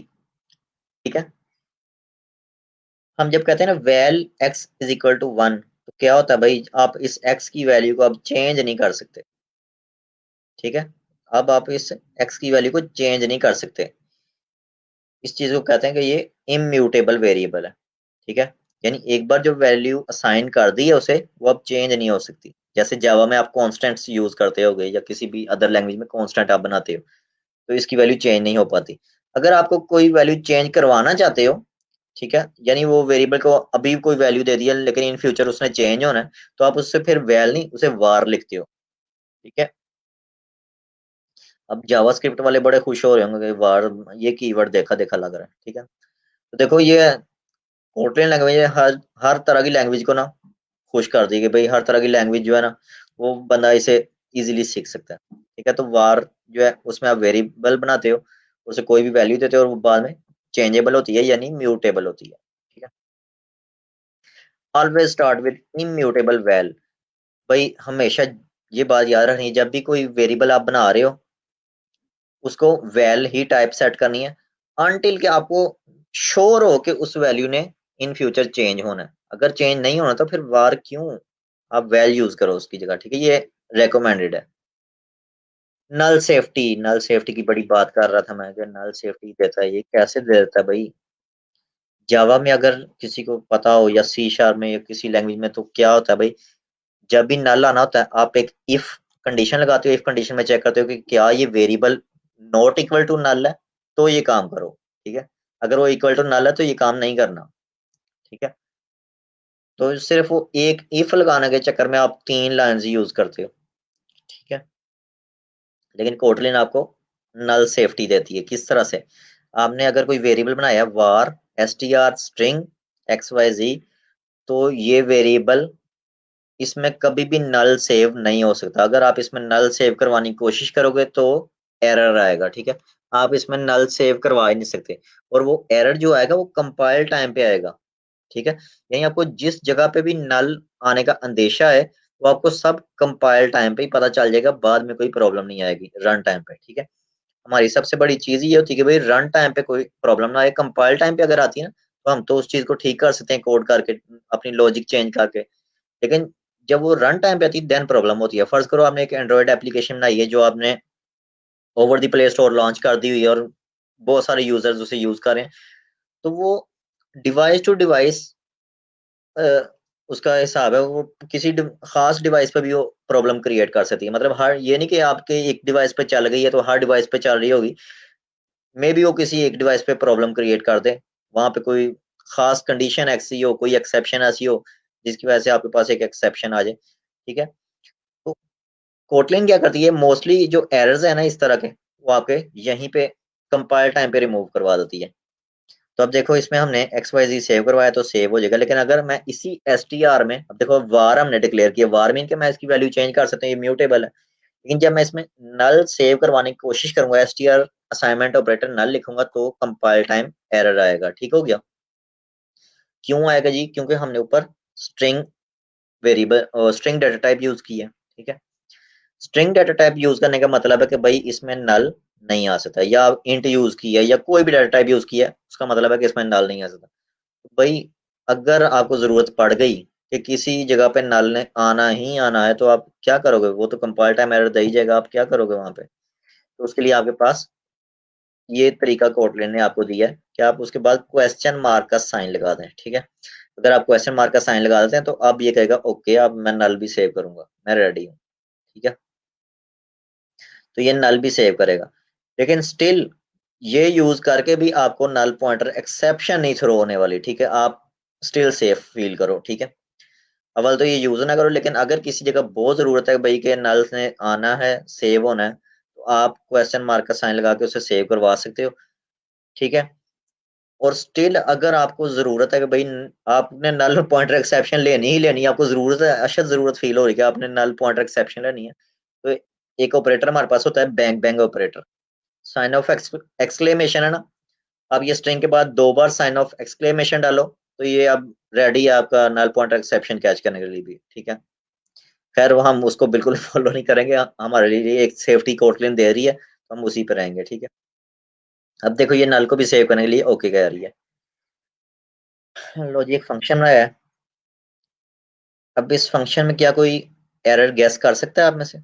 ठीक है। हम जब कहते हैं ना val x is equal to 1 तो क्या होता है भाई, आप इस एक्स की वैल्यू को अब चेंज नहीं कर सकते, ठीक है। अब आप इस एक्स की वैल्यू को चेंज नहीं कर सकते, इस चीज को कहते हैं कि ये इम्यूटेबल वेरिएबल है, ठीक है। यानी एक बार जो वैल्यू असाइन कर दी है उसे वो अब चेंज नहीं हो सकती। जैसे जावा में आप कॉन्स्टेंट्स यूज करते होगे या किसी भी अदर लैंग्वेज में कॉन्स्टेंट आप बनाते हो तो इसकी वैल्यू चेंज नहीं हो पाती। अगर आपको कोई वैल्यू चेंज करवाना चाहते हो, ठीक है, यानी वो वेरिएबल को अभी कोई वैल्यू दे दिया लेकिन इन फ्यूचर उसने चेंज होना है, तो आप उससे फिर वैल नहीं उसे वार लिखते हो, ठीक है। अब जावास्क्रिप्ट वाले बड़े खुश हो रहे होंगे कि वार ये कीवर्ड देखा देखा लग रहा है, ठीक है। तो देखो ये कोटलिन लैंग्वेज हर तरह की लैंग्वेज को ना खुश कर दी कि भाई हर तरह की लैंग्वेज जो है ना वो बंदा इसे इजीली सीख सकता है, ठीक है। तो वार जो है उसमें आप वेरिएबल बनाते हो, उसे कोई भी वैल्यू देते हो और वो बाद में चेंजेबल होती है यानी म्यूटेबल होती है, ठीक है। Always start with immutable val, भाई हमेशा ये बात याद रखनी है, जब भी कोई वेरिएबल आप बना रहे हो उसको वैल ही टाइप सेट करनी है अनटिल के आपको श्योर हो कि उस वैल्यू ने इन फ्यूचर चेंज होना है। अगर चेंज नहीं होना तो फिर वार क्यों, आप वैल यूज करो उसकी जगह, ठीक है। ये रेकमेंडेड है। नल सेफ्टी की बड़ी बात कर रहा था मैं कि नल सेफ्टी देता है, ये कैसे दे देता है भाई। जावा में अगर किसी को पता हो या सी शार्प में या किसी लैंग्वेज में, तो क्या होता है भाई, जब भी नल आना होता है आप एक इफ कंडीशन लगाते हो, इफ कंडीशन में चेक करते हो कि क्या ये variable not equal to null है तो ये काम करो, ठीक है। अगर वो इक्वल टू नल है तो ये काम नहीं करना, ठीक है। तो सिर्फ वो एक इफ लगाने के चक्कर में आप 3 लाइन्स यूज करते हो, ठीक है। लेकिन कोटलिन आपको नल सेफ्टी देती है। किस तरह से, आपने अगर कोई वेरिएबल बनाया वार str स्ट्रिंग xyz, तो ये वेरिएबल इसमें कभी भी नल सेव नहीं हो सकता। अगर आप इसमें नल सेव करवाने की कोशिश करोगे तो एरर आएगा, ठीक है। आप इसमें नल सेव करवा ही नहीं सकते, और वो एरर जो आएगा वो कंपाइल टाइम पे आएगा, ठीक है। यानी आपको जिस जगह पे भी नल आने का अंदेशा है वो आपको सब कंपाइल टाइम पे ही पता चल जाएगा, बाद में कोई प्रॉब्लम नहीं आएगी रन टाइम पे, ठीक है। हमारी सबसे बड़ी चीज ये होती है कि भाई रन टाइम पे कोई प्रॉब्लम ना आए। कंपाइल टाइम पे अगर आती है ना तो हम तो उस चीज को ठीक कर सकते हैं कोड करके, अपनी लॉजिक चेंज करके। लेकिन जब वो रन टाइम पे आती है देन प्रॉब्लम होती है। फर्ज करो आपने एक एंड्रॉइड एप्लीकेशन बनाई है जो आपने over the play store launch कर दी हुई है और बहुत सारे यूजर्स उसे यूज कर रहे हैं, तो वो डिवाइस टू डिवाइस उसका हिसाब है, वो किसी खास डिवाइस पे भी वो प्रॉब्लम क्रिएट कर सकती है। मतलब हर ये नहीं कि आपके एक डिवाइस पे चल गई है तो हर डिवाइस पे चल रही होगी, मे बी वो किसी एक डिवाइस पे प्रॉब्लम क्रिएट कर दे, वहां पे कोई खास कंडीशन ऐसी हो, कोई एक्सेप्शन ऐसी हो जिसकी वजह से आपके पास एक एक्सेप्शन आ जाए, ठीक है। तो कोटलिन क्या करती है, मोस्टली जो एरर्स है ना इस तरह के, वो आपके यहीं पे कंपाइल टाइम पे रिमूव करवा देती है। तो अब देखो इसमें हमने एक्स वाई जी सेव करवाया तो सेव हो जाएगा, लेकिन अगर मैं इसी एस टी आर में, अब देखो वार हमने डिक्लेयर किया, वार मीन के मैं इसकी वैल्यू चेंज कर सकता हूँ, ये म्यूटेबल है। लेकिन जब मैं इसमें नल सेव करवाने की कोशिश करूंगा, s t r assignment operator null लिखूंगा तो कंपाइल टाइम एरर आएगा, ठीक हो गया। क्यों आएगा जी, क्योंकि हमने ऊपर string variable string data type use की है, ठीक है। स्ट्रिंग डाटा टाइप यूज करने का मतलब है कि भाई इसमें नल नहीं आ सकता, या इंट यूज किया या कोई भी डाटा टाइप यूज किया उसका मतलब है कि इसमें नल नहीं आ सकता। तो भाई अगर आपको जरूरत पड़ गई कि किसी जगह पे नल ने आना ही आना है तो आप क्या करोगे, वो तो कंपाइल टाइम एरर दे ही जाएगा, आप क्या करोगे वहां पे। तो उसके लिए आपके पास ये तरीका कोटलिन ने आपको दिया है कि आप उसके बाद क्वेश्चन मार्क का साइन लगा दें, ठीक है। अगर आप क्वेश्चन मार्क का साइन लगा देते हैं तो अब ये कहेगा ओके अब मैं नल भी सेव करूंगा, मैं रेडी हूँ, ठीक है। तो ये नल भी सेव करेगा, लेकिन स्टिल ये यूज करके भी आपको नल पॉइंटर एक्सेप्शन नहीं थ्रो होने वाली, ठीक है। आप स्टिल सेफ फील करो, ठीक है। अव्वल तो ये यूज ना करो, लेकिन अगर किसी जगह बहुत जरूरत है भाई के नल्स ने आना है सेव होना है तो आप क्वेश्चन मार्क का साइन लगा के उसे सेव करवा सकते हो, ठीक है। और स्टिल अगर आपको जरूरत है कि भाई आपने नल पॉइंटर एक्सेप्शन लेनी ही लेनी है, आपको जरूरत है, अशद जरूरत फील हो रही है कि आपने नल पॉइंटर एक्सेप्शन लेनी है, तो एक ऑपरेटर हमारे पास होता है bang bang operator. Sign of exclamation है ना, आप ये स्ट्रिंग के बाद 2 बार साइन ऑफ एक्सक्लेमेशन डालो तो ये अब रेडी है आपका नल पॉइंटर एक्सेप्शन कैच करने के लिए भी, ठीक है। खैर वो हम उसको बिल्कुल फॉलो नहीं करेंगे, हमारे लिए एक सेफ्टी कोटलिन दे रही है तो हम उसी पे रहेंगे, ठीक है। अब देखो ये नल को भी सेव करने के लिए ओके कह रही है। लो जी एक फंक्शन है, अब इस फंक्शन में क्या कोई एरर गैस कर सकता है आप में से,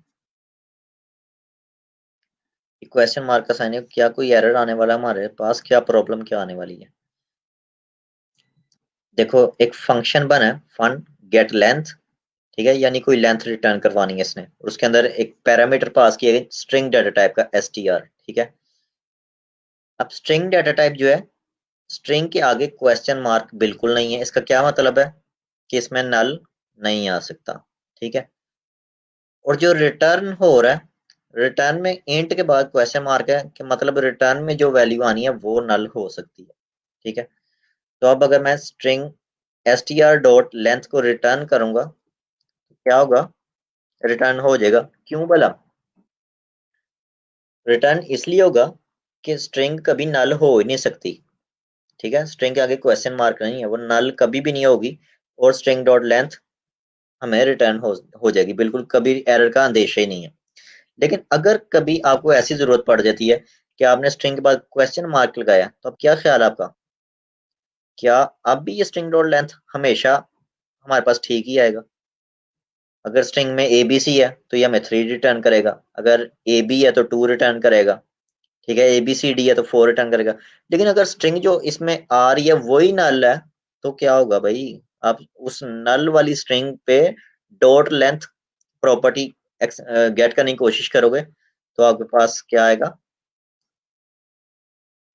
क्वेश्चन मार्क का साइन है, क्या कोई एरर आने वाला है हमारे पास, क्या प्रॉब्लम क्या आने वाली है। देखो एक फंक्शन बना है फन गेट लेंथ, ठीक है, यानी कोई लेंथ रिटर्न करवानी है इसने, और उसके अंदर एक पैरामीटर पास किया गया स्ट्रिंग डाटा टाइप का str, ठीक है। अब स्ट्रिंग डाटा टाइप जो है, स्ट्रिंग के आगे क्वेश्चन मार्क बिल्कुल नहीं है, इसका क्या मतलब है कि इसमें नल नहीं आ सकता, ठीक है। और जो रिटर्न हो रहा है रिटर्न में इंट के बाद क्वेश्चन मार्क है कि मतलब रिटर्न में जो वैल्यू आनी है वो नल हो सकती है, ठीक है। तो अब अगर मैं स्ट्रिंग str डॉट लेंथ को रिटर्न करूंगा क्या होगा, रिटर्न हो जाएगा। क्यों भला? रिटर्न इसलिए होगा कि स्ट्रिंग कभी नल हो ही नहीं सकती, ठीक है। स्ट्रिंग के आगे क्वेश्चन मार्क नहीं है, वो नल कभी भी नहीं होगी, और स्ट्रिंग डॉट लेंथ हमें रिटर्न हो जाएगी, बिल्कुल कभी एरर का अंदेशा ही नहीं है। लेकिन अगर कभी आपको ऐसी जरूरत पड़ जाती है कि आपने स्ट्रिंग के बाद क्वेश्चन मार्क लगाया, तो अब क्या ख्याल है आपका, क्या अब भी ये स्ट्रिंग डॉट लेंथ हमेशा हमारे पास ठीक ही आएगा? अगर स्ट्रिंग में ABC है तो ये हमें 3 रिटर्न करेगा, अगर AB है तो 2 रिटर्न करेगा, ठीक है। ABCD है तो 4 रिटर्न करेगा। लेकिन अगर स्ट्रिंग जो इसमें आ रही है वही नल है, तो क्या होगा भाई, आप उस नल वाली स्ट्रिंग पे डॉट लेंथ प्रॉपर्टी गेट करने की कोशिश करोगे तो आपके पास क्या आएगा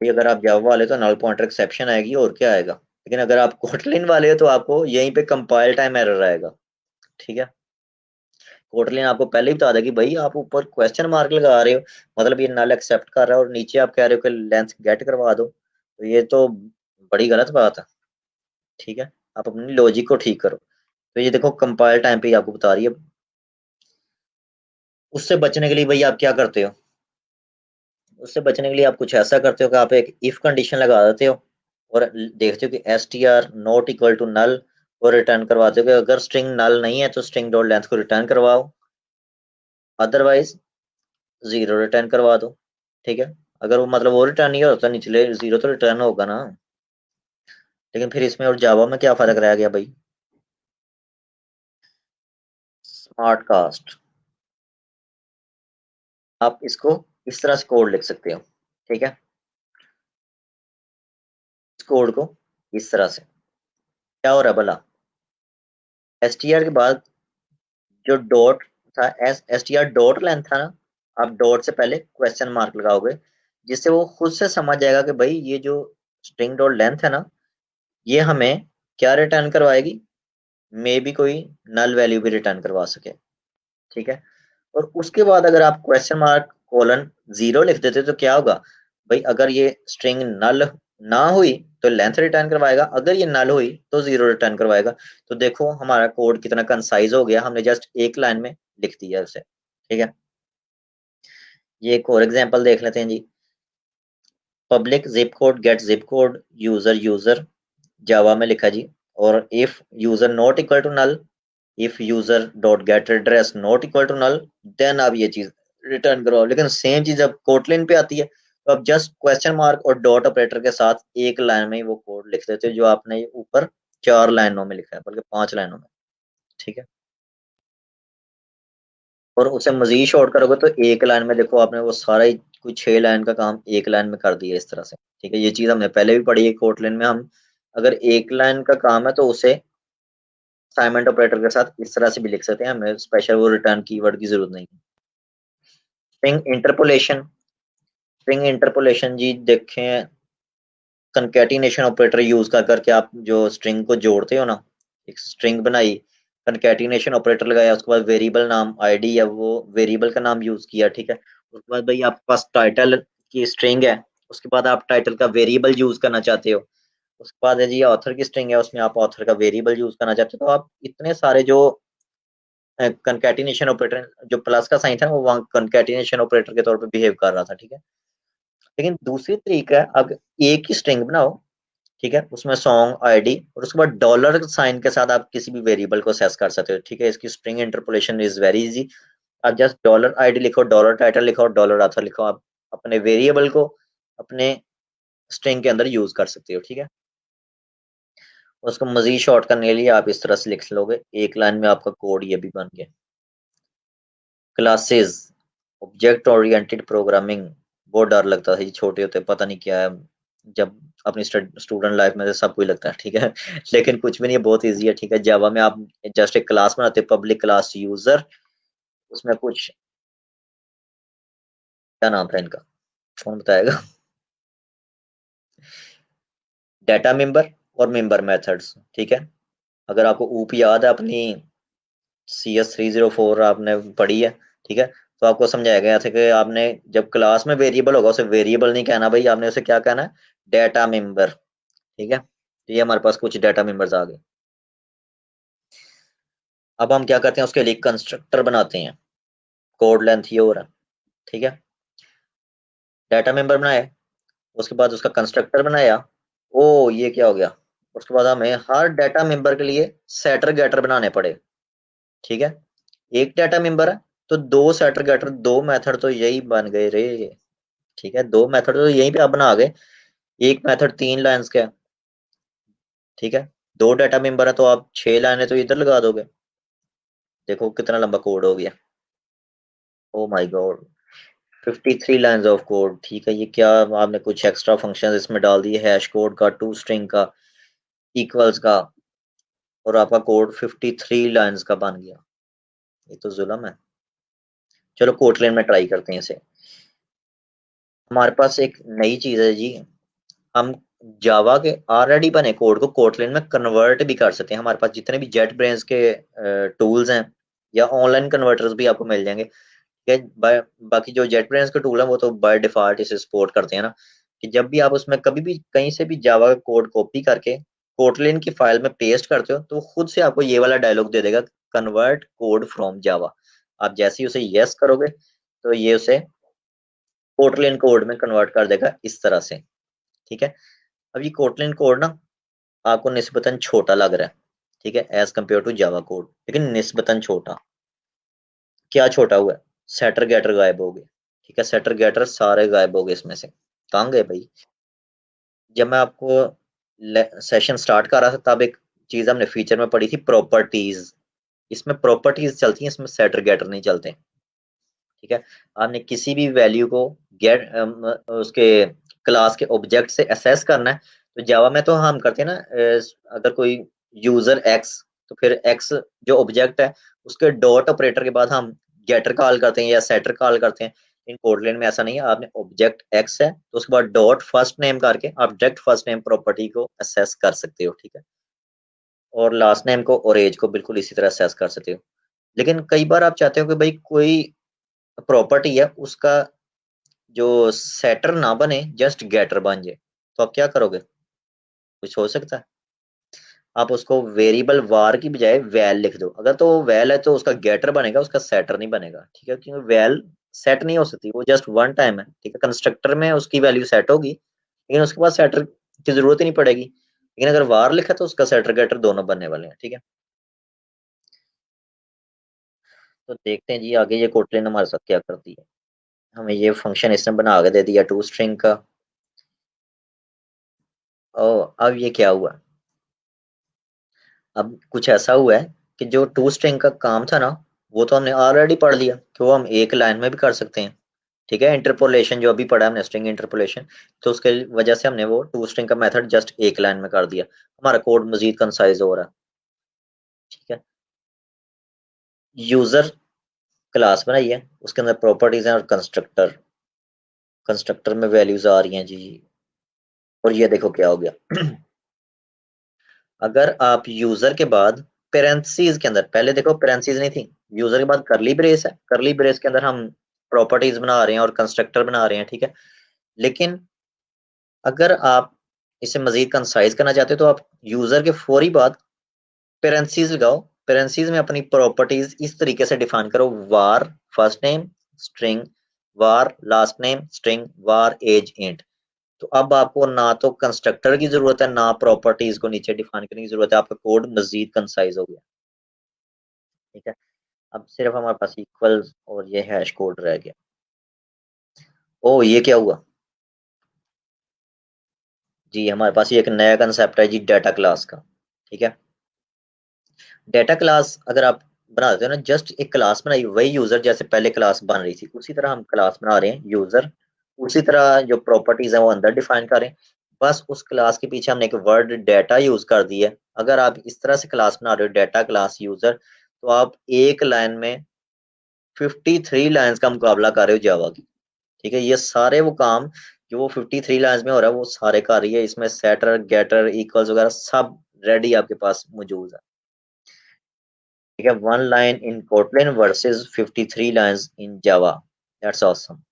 कि अगर आप जावा वाले तो नल पॉइंटर एक्सेप्शन आएगी, और क्या आएगा। लेकिन अगर आप कोटलिन वाले हो तो आपको यहीं पे कंपाइल टाइम एरर आएगा, ठीक है। कोटलिन आपको पहले ही बता देगा कि भाई आप ऊपर क्वेश्चन मार्क लगा रहे हो, मतलब ये नल एक्सेप्ट कर रहा है, और नीचे आप कह रहे हो कि लेंथ गेट करवा दो, तो ये तो बड़ी गलत बात है, ठीक है। आप अपनी लॉजिक को ठीक करो। तो ये देखो कंपाइल टाइम पे ही आपको बता रही है। उससे बचने के लिए भाई आप क्या करते हो, उससे बचने के लिए आप कुछ ऐसा करते हो कि आप एक इफ कंडीशन लगा देते हो और देखते हो कि str not equal to null, और रिटर्न करवाते हो कि अगर स्ट्रिंग नल नहीं है तो स्ट्रिंग डॉट लेंथ को रिटर्न करवाओ, अदरवाइज 0 रिटर्न करवा दो, ठीक है। अगर वो मतलब वो रिटर्न नहीं होता निचले 0 तो रिटर्न होगा ना। लेकिन फिर इसमें और जावा में क्या फर्क रह गया भाई, स्मार्ट कास्ट। आप इसको इस तरह से कोड लिख सकते हो, ठीक है। इस कोड को इस तरह से, क्या हो रहा है भला, str के बाद जो डॉट था, str डॉट लेंथ था ना, आप डॉट से पहले क्वेश्चन मार्क लगाओगे, जिससे वो खुद से समझ जाएगा कि भाई ये जो स्ट्रिंग डॉट लेंथ है ना, ये हमें क्या रिटर्न करवाएगी, मे भी कोई नल वैल्यू भी रिटर्न करवा सके, ठीक है। और उसके बाद अगर आप क्वेश्चन मार्क कोलन 0 लिख देते तो क्या होगा भाई, अगर ये स्ट्रिंग नल ना हुई तो लेंथ रिटर्न करवाएगा, अगर ये नल हुई तो 0 रिटर्न करवाएगा। तो देखो हमारा कोड कितना कंसाइज हो गया, हमने जस्ट एक लाइन में लिख दिया उसे, ठीक है। ये एक और एग्जांपल देख लेते हैं जी। Public zip code get zip code user user Java में लिखा जी, और if user not equal to null, if user dot get address not equal to null, then आप ये चीज रिटर्न करो। लेकिन सेम चीज अब कोटलिन पे आती है, तो आप जस्ट क्वेश्चन मार्क और डॉट ऑपरेटर के साथ एक लाइन में ही वो कोड लिख देते हो जो आपने ऊपर 4 लाइनों में लिखा है, बल्कि 5 लाइनों में, ठीक है। और उसे मजीद शॉर्ट करोगे तो एक लाइन में देखो आपने वो सारा ही कुछ 6 लाइन का काम एक लाइन में कर दिया इस तरह से, ठीक है। ये चीज हमने पहले भी पढ़ी है कोटलिन में, हम अगर एक लाइन का काम है तो उसे असाइनमेंट ऑपरेटर के साथ इस तरह से भी लिख सकते हैं, हमें स्पेशल वो रिटर्न कीवर्ड की जरूरत नहीं है। स्ट्रिंग इंटरपोलेशन, स्ट्रिंग इंटरपोलेशन जी देखें, कंकैटिनेशन ऑपरेटर यूज कर करके आप जो स्ट्रिंग को जोड़ते हो ना, एक स्ट्रिंग बनाई, कंकैटिनेशन ऑपरेटर लगाया, उसके बाद वेरिएबल नाम आईडी है वो वेरिएबल का नाम यूज किया, ठीक है। उसके बाद भाई आपके पास टाइटल की स्ट्रिंग है, उसके बाद आप टाइटल का वेरिएबल यूज करना चाहते हो, उसके बाद है जी ऑथर की स्ट्रिंग है, उसमें आप ऑथर का वेरिएबल यूज करना चाहते हो, तो आप इतने सारे जो कंकैटिनेशन ऑपरेटर, जो प्लस का साइन था वो वहाँ कंकैटिनेशन ऑपरेटर के तौर पे बिहेव कर रहा था, ठीक है। लेकिन दूसरी तरीका है, अब एक ही स्ट्रिंग बनाओ, ठीक है, उसमें सॉन्ग आईडी और उसके बाद डॉलर साइन के साथ आप किसी भी वेरिएबल को सेस कर सकते हो, ठीक है। इसकी string interpolation is very easy. आप जस्ट डॉलर आईडी लिखो, डॉलर टाइटल लिखो, डॉलर ऑथर लिखो, आप अपने वेरिएबल को अपने स्ट्रिंग के अंदर यूज कर सकते हो, ठीक है। उसको मजीद शॉर्ट करने के लिए आप इस तरह से लिख लोगे, एक लाइन में आपका कोड ये भी बन गया। क्लासेस, ऑब्जेक्ट ओरिएंटेड प्रोग्रामिंग, बहुत डर लगता था ये छोटे होते, पता नहीं क्या है, जब अपनी स्टूडेंट लाइफ में तो सब कुछ लगता है, ठीक है। लेकिन कुछ भी नहीं है, बहुत इजी है, ठीक है। जावा में आप जस्ट एक क्लास बनाते हो, पब्लिक क्लास यूजर, उसमें कुछ, क्या नाम था इनका, कौन बताएगा, डाटा मेंबर और मेंबर मेथड्स, ठीक है। अगर आपको ऊप याद है अपनी CS 304 आपने पढ़ी है, ठीक है, तो आपको समझाया गया था कि आपने जब क्लास में वेरिएबल होगा उसे वेरिएबल नहीं कहना भाई, आपने उसे क्या कहना है, डेटा मेंबर। ठीक है, तो ये हमारे पास कुछ डेटा मेंबर्स आ गए। अब हम क्या करते हैं, उसके लिए कंस्ट्रक्टर बनाते हैं। कोड लेंथ ये हो रहा है, ठीक है। डाटा मेंबर बनाया, उसके बाद उसका कंस्ट्रक्टर बनाया। ओ ये क्या हो गया, उसके बाद हमें हर डाटा मेंबर के लिए सेटर गेटर बनाने पड़े। ठीक है, एक डाटा मेंबर है तो दो सेटर गेटर, दो मेथड तो यही बन गए रे। ठीक है, दो मेथड तो यहीं पे आप बना गए। एक मेथड 3 लाइन्स का है, ठीक है। दो डाटा मेंबर है तो आप 6 लाइनें तो इधर लगा दोगे। देखो कितना लंबा कोड हो गया। Oh my God, 53 lines of code. ठीक है, ये क्या, आपने कुछ एक्स्ट्रा फंक्शन इसमें डाल दिए, हैश कोड का, टू स्ट्रिंग का, इक्वल्स का, और आपका कोड 53 लाइन्स का बन गया। ये तो जुल्म है। चलो कोटलेन में ट्राई करते हैं इसे। हमारे पास एक नई चीज है जी, हम जावा के ऑलरेडी बने कोड को कोटलेन में कन्वर्ट भी कर सकते हैं। हमारे पास जितने भी जेट ब्रेन्स के टूल्स हैं या ऑनलाइन कन्वर्टर्स भी आपको मिल जाएंगे। बाकी जो जेट ब्रेन्स के टूल है वो तो बाय डिफॉल्ट इसे सपोर्ट करते हैं ना, कि जब भी आप उसमें कभी भी कहीं से भी जावा का कोड कॉपी करके कोटलिन की फाइल में पेस्ट करते हो तो खुद से आपको ये वाला डायलॉग दे देगा, कन्वर्ट कोड फ्रॉम जावा। आप जैसे ही उसे यस करोगे तो ये उसे कोटलिन कोड में कन्वर्ट कर देगा इस तरह से। ठीक है, अब ये कोटलिन कोड ना आपको निस्बतन छोटा लग रहा है, ठीक है, as compare to Java code, लेकिन निस्बतन छोटा। क्या छोटा हुआ है, सेटर गेटर गायब हो गए। ठीक है, सेटर गेटर सारे गायब हो गए इसमें से, कहाँ गए भाई। जब मैं आपको सेशन स्टार्ट कर रहा था तब एक चीज हमने फीचर में पढ़ी थी, प्रॉपर्टीज। इसमें प्रॉपर्टीज चलती हैं, इसमें सेटर गेटर नहीं चलते। ठीक है, आपने किसी भी वैल्यू को गेट उसके क्लास के ऑब्जेक्ट से एसेस करना है तो जावा में तो हम करते हैं ना, अगर कोई यूजर एक्स, तो फिर एक्स जो ऑब्जेक्ट है उसके डॉट ऑपरेटर के बाद हम गेटर कॉल करते हैं या सेटर कॉल करते हैं। इन कोडलेन में ऐसा नहीं है, आपने ऑब्जेक्ट एक्स है तो उसके बाद डॉट फर्स्ट नेम करके ऑब्जेक्ट फर्स्ट नेम प्रॉपर्टी को असेस कर सकते हो। ठीक है, और लास्ट नेम को और एज को बिल्कुल इसी तरह असेस कर सकते हो। लेकिन कई बार आप चाहते हो कि भाई कोई प्रॉपर्टी है उसका जो सेटर ना बने, जस्ट गेटर बन जाए, तो आप क्या करोगे, कुछ हो सकता है। आप उसको वेरिएबल वार की बजाय वैल लिख दो। अगर तो वैल है तो उसका गेटर बनेगा, उसका सेटर नहीं बनेगा। ठीक है, क्योंकि वैल सेट नहीं हो सकती, वो जस्ट वन टाइम है। ठीक है, कंस्ट्रक्टर में उसकी वैल्यू सेट होगी लेकिन उसके बाद सेटर की जरूरत ही नहीं पड़ेगी। लेकिन अगर वार लिखा तो उसका सेटर गेटर दोनों बनने वाले हैं। ठीक है, तो देखते हैं जी आगे ये कोटलिन हमारे साथ क्या करती है। हमें ये फंक्शन इसने बना के दे दिया टू स्ट्रिंग का। ओ अब ये क्या हुआ, अब कुछ ऐसा हुआ है कि जो टू स्ट्रिंग का काम था ना वो तो हमने ऑलरेडी पढ़ लिया कि वो हम एक लाइन में भी कर सकते हैं। ठीक है, इंटरपोलेशन जो अभी पढ़ा हमने, स्ट्रिंग इंटरपोलेशन, तो उसके वजह से हमने वो टू स्ट्रिंग का मेथड जस्ट एक लाइन में कर दिया। हमारा कोड मजीद कंसाइज हो रहा है। ठीक है, यूजर क्लास बनाई है, उसके अंदर प्रॉपर्टीज हैं और कंस्ट्रक्टर, कंस्ट्रक्टर में वैल्यूज आ रही हैं जी। और ये देखो क्या हो गया अगर आप यूजर के बाद पेरेंथीज के अंदर, पहले देखो पेरेंथीज नहीं थी, यूजर के बाद करली ब्रेस है, करली ब्रेस के अंदर हम प्रॉपर्टीज बना रहे हैं और कंस्ट्रक्टर बना रहे हैं। ठीक है, लेकिन अगर आप इसे मजीद कंसाइज करना चाहते हो तो आप यूजर के फौरी बाद पेरेंथीज लगाओ। पेरेंथीज में अपनी प्रॉपर्टीज इस तरीके से डिफाइन करो, वार फर्स्ट नेम स्ट्रिंग, वार लास्ट नेम स्ट्रिंग, वार एज इंट। तो अब आपको ना तो कंस्ट्रक्टर की जरूरत है ना प्रॉपर्टीज को नीचे डिफाइन करने की जरूरत है, आपका कोड मजीद कंसाइज हो गया। ठीक है, अब सिर्फ हमारे पास इक्वल और ये हैश कोड रह गया। ओ ये क्या हुआ जी, हमारे पास ये एक नया कंसेप्ट है जी, डाटा क्लास का। ठीक है, डाटा क्लास अगर आप बना देते हो ना, जस्ट एक क्लास बनाई, वही यूजर जैसे पहले क्लास बन रही थी उसी तरह हम क्लास बना रहे हैं यूजर, उसी तरह जो प्रॉपर्टीज है वो अंदर डिफाइन करें। बस उस क्लास के पीछे हमने एक वर्ड डाटा यूज कर दिया है। अगर आप इस तरह से क्लास बना रहे हो डाटा क्लास यूजर, तो आप एक लाइन में 53 लाइन्स का मुकाबला कर रहे हो जावा की। ठीक है, ये सारे वो काम जो वो 53 लाइन्स में हो रहा है वो सारे कर रही है। इसमें सेटर गेटर इक्वल्स वगैरह सब रेडी आपके पास मौजूद है। ठीक है, 1 line in Kotlin versus 53 lines in Java, that's awesome.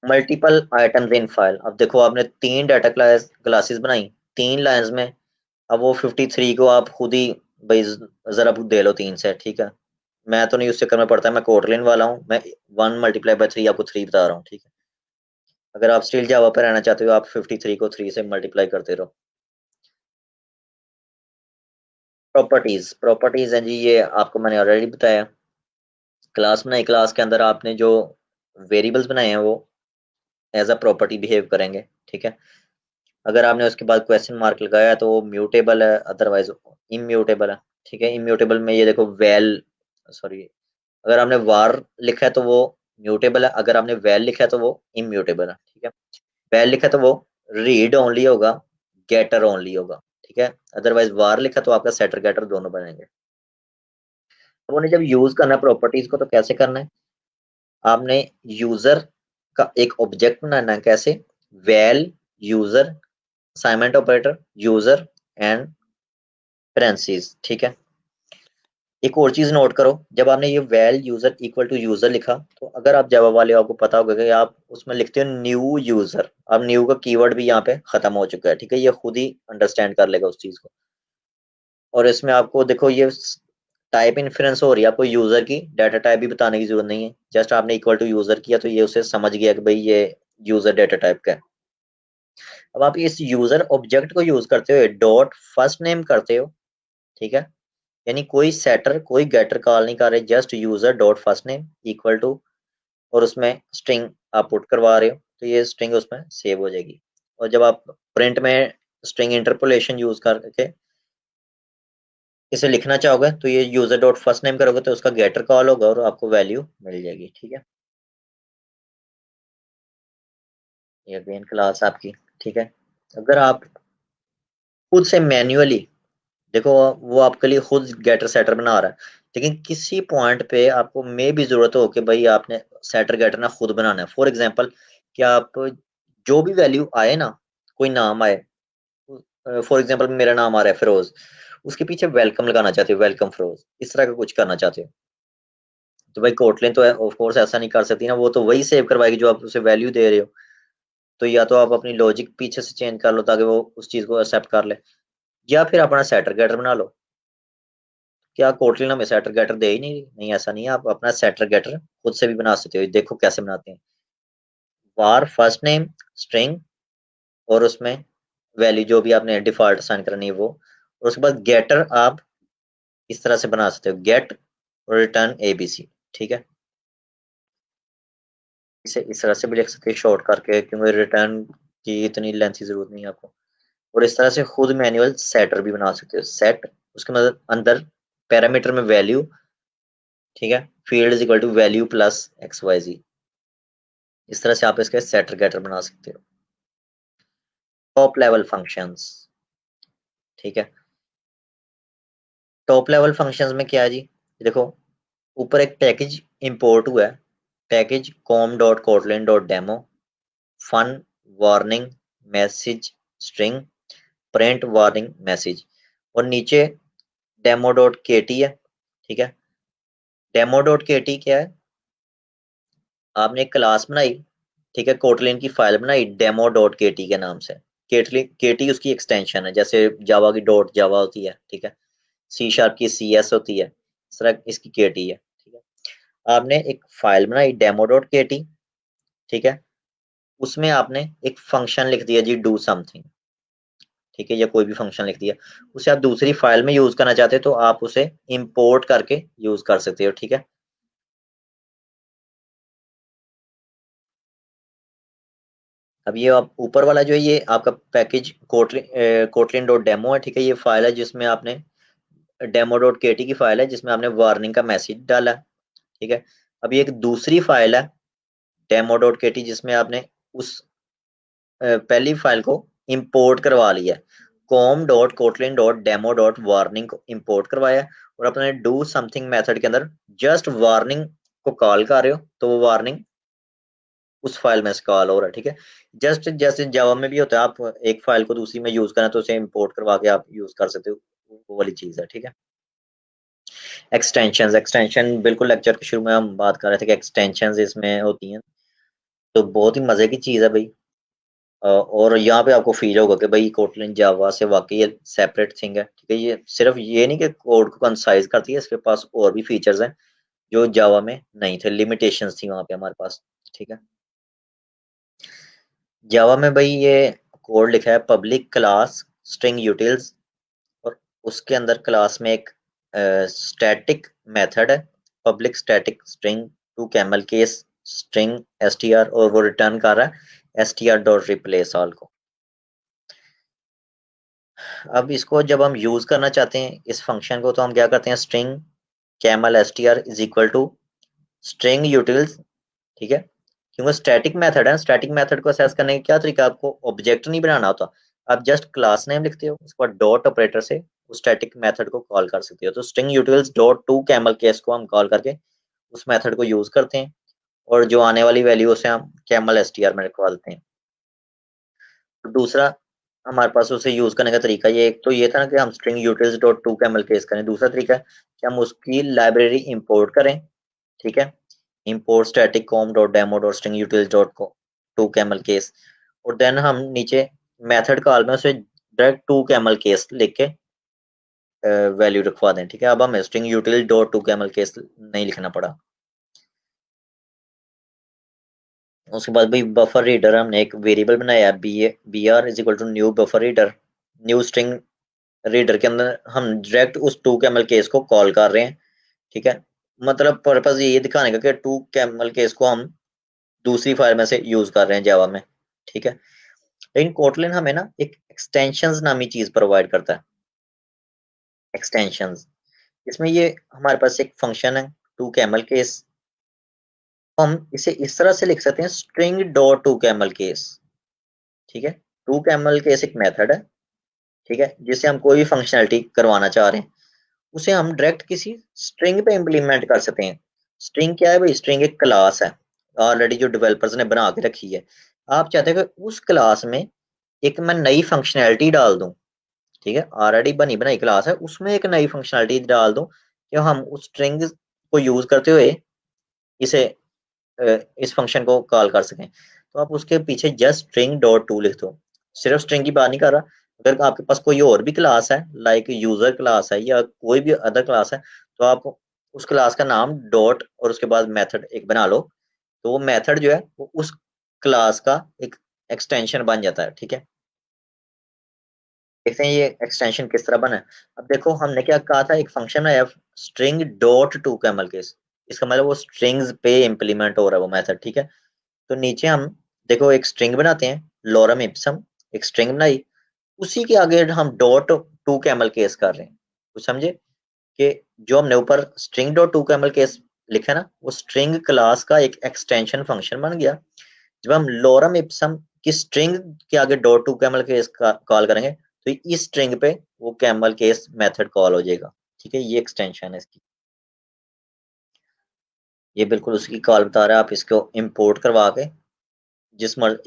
Multiple items in file, अब देखो आपने 3 डाटा क्लासेस बनाई 3 लाइंस में, अब वो 53 को आप खुद ही भाई जरा दे लो 3 से, ठीक है। मैं तो नहीं उस चक्कर में पड़ता, मैं कोटलिन वाला हूँ, मैं 1 मल्टीप्लाई बाय 3 आपको 3 बता रहा हूँ, ठीक है। अगर आप स्टिल जावा पर रहना चाहते हो, आप 53 को 3 से मल्टीप्लाई करते रहो। प्रॉपर्टीज है जी, ये आपको मैंने ऑलरेडी बताया। क्लास बनाई, क्लास के अंदर आपने जो वेरिएबल्स बनाए हैं वो एज अ प्रॉपर्टी बिहेव करेंगे, ठीक है। अगर आपने उसके बाद क्वेश्चन मार्क लगाया तो वो म्यूटेबल है, अदरवाइज इम्यूटेबल है, ठीक है। इम्यूटेबल में ये देखो वेल, सॉरी, अगर आपने वार लिखा है तो वो म्यूटेबल है, अगर आपने वेल लिखा है तो वो इम्यूटेबल है, ठीक है। वेल लिखा है तो वो रीड ओनली होगा, गेटर ओनली होगा, ठीक है। अदरवाइज वार लिखा तो आपका सेटर गेटर दोनों बनेंगे। अब उन्हें जब यूज करना है प्रॉपर्टीज को तो कैसे करना है, आपने यूजर का एक ऑब्जेक्ट बनाना है, कैसे, val user assignment operator user and parentheses, ठीक है। एक और चीज नोट करो, जब आपने ये val user equal to user लिखा तो अगर आप जावा वाले हो, आपको पता होगा कि आप उसमें लिखते हो न्यू यूजर, अब न्यू का कीवर्ड भी यहाँ पे खत्म हो चुका है, ठीक है। ये खुद ही अंडरस्टैंड कर लेगा उस चीज को। और इसमें आपको देखो ये टाइप इन्फ्रेंस हो रही है, आपको यूजर की डाटा टाइप भी बताने की जरूरत नहीं है, जस्ट आपने इक्वल टू यूजर किया तो ये उसे समझ गया कि भाई ये यूजर डाटा टाइप का है। अब आप इस यूजर ऑब्जेक्ट को यूज करते हो डॉट फर्स्ट नेम करते हो, ठीक है। यानी कोई सेटर कोई गेटर कॉल नहीं कर रहे, just user dot first name equal to, और उसमें स्ट्रिंग आप पुट करवा रहे हो तो ये स्ट्रिंग उसमें सेव हो जाएगी। और जब आप प्रिंट में स्ट्रिंग इंटरपोलेशन यूज करके इसे लिखना चाहोगे तो ये यूजर डॉट फर्स्ट नेम करोगे तो उसका गेटर कॉल होगा और आपको वैल्यू मिल जाएगी, ठीक है। ये अगेन क्लास आपकी, ठीक है। अगर आप खुद से मैन्युअली देखो, वो आपके लिए खुद गेटर सेटर बना रहा है, लेकिन किसी पॉइंट पे आपको मे भी जरूरत हो कि भाई आपने सेटर गेटर ना खुद बनाना है। फॉर एग्जांपल कि आप जो भी वैल्यू आए ना, कोई नाम आए, फॉर एग्जांपल मेरा नाम आ रहा है फिरोज, उसके पीछे वेलकम लगाना चाहते हो, वेलकम फिरोज, इस तरह का कुछ करना चाहते हो, तो भाई कोटलिन तो ऑफ कोर्स ऐसा नहीं कर सकती ना, वो तो वही सेव करवाएगी जो आप उसे वैल्यू दे रहे हो। तो या तो आप अपनी लॉजिक पीछे से चेंज कर लो ताकि वो उस चीज को एक्सेप्ट कर ले, या फिर अपना सेटर गेटर बना लो। क्या कोटलिन हमें सेटर गेटर दे ही नहीं रही? नहीं, ऐसा नहीं है, आप अपना सेटर गेटर खुद से भी बना सकते हो। देखो कैसे बनाते हैं, वार फर्स्ट नेम स्ट्रिंग, और उसमें वैल्यू जो भी आपने डिफॉल्ट असाइन करनी है वो, और उसके बाद गेटर आप इस तरह से बना सकते हो, गेट और रिटर्न एबीसी, ठीक है। इसे इस तरह से भी लिख सकते हैं शॉर्ट करके, क्योंकि रिटर्न की इतनी लेंथी जरूरत नहीं है आपको। और इस तरह से खुद मैनुअल सेटर भी बना सकते हो, सेट उसके मतलब अंदर पैरामीटर में वैल्यू, ठीक है, field is equal to value plus x y z, इस तरह से आप इसके सेटर गेटर बना सकते हो। टॉप लेवल फंक्शंस, ठीक है। टॉप लेवल फंक्शंस में क्या है जी, देखो ऊपर एक पैकेज इंपोर्ट हुआ है, package com dot Kotlin dot demo, fun warning message string print warning message, और नीचे डेमो डॉट के टी है, ठीक है। डेमो डॉट के टी क्या है, आपने एक क्लास बनाई, ठीक है, कोटलिन की फाइल बनाई डेमो डॉट के टी के नाम से। केटी उसकी एक्सटेंशन है, जैसे जावा की डॉट जावा होती है, ठीक है, सी शार्प की सी एस होती है, इस तरह इसकी के टी है, ठीक है। आपने एक फाइल बनाई डेमो डॉट के टी, ठीक है, उसमें आपने एक फंक्शन लिख दिया जी डू समथिंग, ठीक है, या कोई भी फंक्शन लिख दिया, उसे आप दूसरी फाइल में यूज करना चाहते हो तो आप उसे इंपोर्ट करके यूज कर सकते हो, ठीक है। अब ये आप ऊपर वाला जो है ये आपका पैकेज कोटलिन डॉट डेमो है, ठीक है, ये फाइल है जिसमें आपने डेमो डॉट के टी की फाइल है जिसमें आपने वार्निंग का मैसेज डाला है, ठीक है। अब ये एक दूसरी फाइल है डेमो डॉट के टी जिसमें आपने उस पहली फाइल को इंपोर्ट करवा लिया है, com dot Kotlin dot demo dot warning को इंपोर्ट करवाया है, और अपने डू समथिंग मेथड के अंदर जस्ट वार्निंग को कॉल कर रहे हो तो वो वार्निंग उस फाइल में से कॉल हो रहा है, ठीक है। जस्ट जैसे जावा में भी होता है, आप एक फाइल को दूसरी में यूज करना तो उसे इंपोर्ट करवा के आप यूज कर सकते हो, वो वाली चीज है, ठीक है। एक्सटेंशन बिल्कुल लेक्चर के शुरू में हम बात कर रहे थे कि एक्सटेंशन इसमें होती हैं, तो बहुत ही मजे की चीज है भाई। और यहाँ पे आपको फील होगा कि भाई कोटलिन जावा से वाकई ये सेपरेट थिंग है, ठीक है। ये सिर्फ ये नहीं कि कोड को कंसाइज करती है, इसके पास और भी फीचर्स हैं जो जावा में नहीं थे, लिमिटेशंस थी वहां पे हमारे पास, ठीक है। जावा में भाई ये कोड लिखा है पब्लिक क्लास स्ट्रिंग यूटिल्स, और उसके अंदर क्लास में एक स्टैटिक मेथड है, public static string to camel case string str, और वो रिटर्न कर रहा है str डॉट रिप्लेस ऑल को। अब इसको जब हम यूज करना चाहते हैं इस फंक्शन को, तो हम क्या करते हैं, string camel str is equal to string utils, ठीक है। क्योंकि स्टैटिक मेथड है, स्टैटिक मेथड को असेस करने का क्या तरीका, आपको ऑब्जेक्ट नहीं बनाना होता, आप जस्ट क्लास नेम लिखते हो, उसके बाद डॉट ऑपरेटर से उस स्टैटिक मेथड को कॉल कर सकते हो। तो string utils dot to camel case को हम कॉल करके उस मेथड को यूज करते हैं, और जो आने वाली वैल्यू उसे हम कैमल str में रखवा देते हैं। तो दूसरा हमारे पास उसे यूज करने का तरीका, ये एक तो ये था ना कि हम string utils dot to camel case करें, दूसरा तरीका है कि हम उसकी लाइब्रेरी इंपोर्ट करें, ठीक है। Import static com dot demo dot string utils dot to camel case, और देन हम नीचे मेथड कॉल में उसे डायरेक्ट टू कैमल केस लिख के वैल्यू रखवा दें, ठीक है। अब हमें string यूटिल dot to camel case नहीं लिखना पड़ा। उसके बाद भाई बफर रीडर, हमने एक वेरिएबल बनाया b r is equal to new buffer reader, new string reader के अंदर हम डायरेक्ट उस टू कैमल केस को कॉल कर रहे हैं, ठीक है। मतलब पर्पज ये दिखाने का कि टू कैमल केस को हम दूसरी फाइल में से यूज कर रहे हैं जावा में, ठीक है। लेकिन कोटलिन हमें ना एक एक्सटेंशंस नामी चीज प्रोवाइड करता है, एक्सटेंशंस। इसमें ये हमारे पास एक फंक्शन है टू कैमल केस, हम इसे इस तरह से लिख सकते हैं string dot to camel case, ठीक है। टू कैमल केस एक मेथड है, ठीक है, जिससे हम कोई भी फंक्शनलिटी करवाना चाह रहे हैं, उसे हम डायरेक्ट किसी स्ट्रिंग पे इम्प्लीमेंट कर सकते हैं। स्ट्रिंग क्या है भाई, स्ट्रिंग एक क्लास है ऑलरेडी जो डेवलपर्स ने बना के रखी है। आप चाहते हैं कि उस क्लास में एक मैं नई फंक्शनैलिटी डाल दूं, ठीक है, ऑलरेडी बनी बनाई क्लास है, उसमें एक नई फंक्शनैलिटी डाल दूं कि हम उस स्ट्रिंग को यूज करते हुए इसे इस फंक्शन को कॉल कर सकें। तो आप उसके पीछे जस्ट स्ट्रिंग डॉट टू लिख दो, सिर्फ स्ट्रिंग की बात नहीं कर रहा, अगर आपके पास कोई और भी क्लास है लाइक यूजर क्लास है या कोई भी अदर क्लास है, तो आप उस क्लास का नाम डॉट और उसके बाद मेथड एक बना लो, तो वो मेथड जो है वो उस क्लास का एक एक्सटेंशन बन जाता है, ठीक है। देखते हैं ये एक्सटेंशन किस तरह बना है। अब देखो हमने क्या कहा था, एक फंक्शन है string dot to camel case, इसका मतलब वो स्ट्रिंग्स पे इम्प्लीमेंट हो रहा है वो मेथड, ठीक है। तो नीचे हम देखो एक स्ट्रिंग बनाते हैं, लॉरम इप्सम, एक स्ट्रिंग बनाई, उसी के आगे हम डॉट टू कैमल केस कर रहे हैं, तो समझे कि जो हमने ऊपर string dot to camel case लिखा ना, वो स्ट्रिंग क्लास का एक एक्सटेंशन फंक्शन बन गया। जब हम लॉरम इप्सम की स्ट्रिंग के आगे dot to camel case call करेंगे, तो इस स्ट्रिंग पे वो कैमल केस मेथड कॉल हो जाएगा, ठीक है। ये एक्सटेंशन है इसकी, ये बिल्कुल उसकी कॉल बता रहा है। आप इसको इंपोर्ट करवा के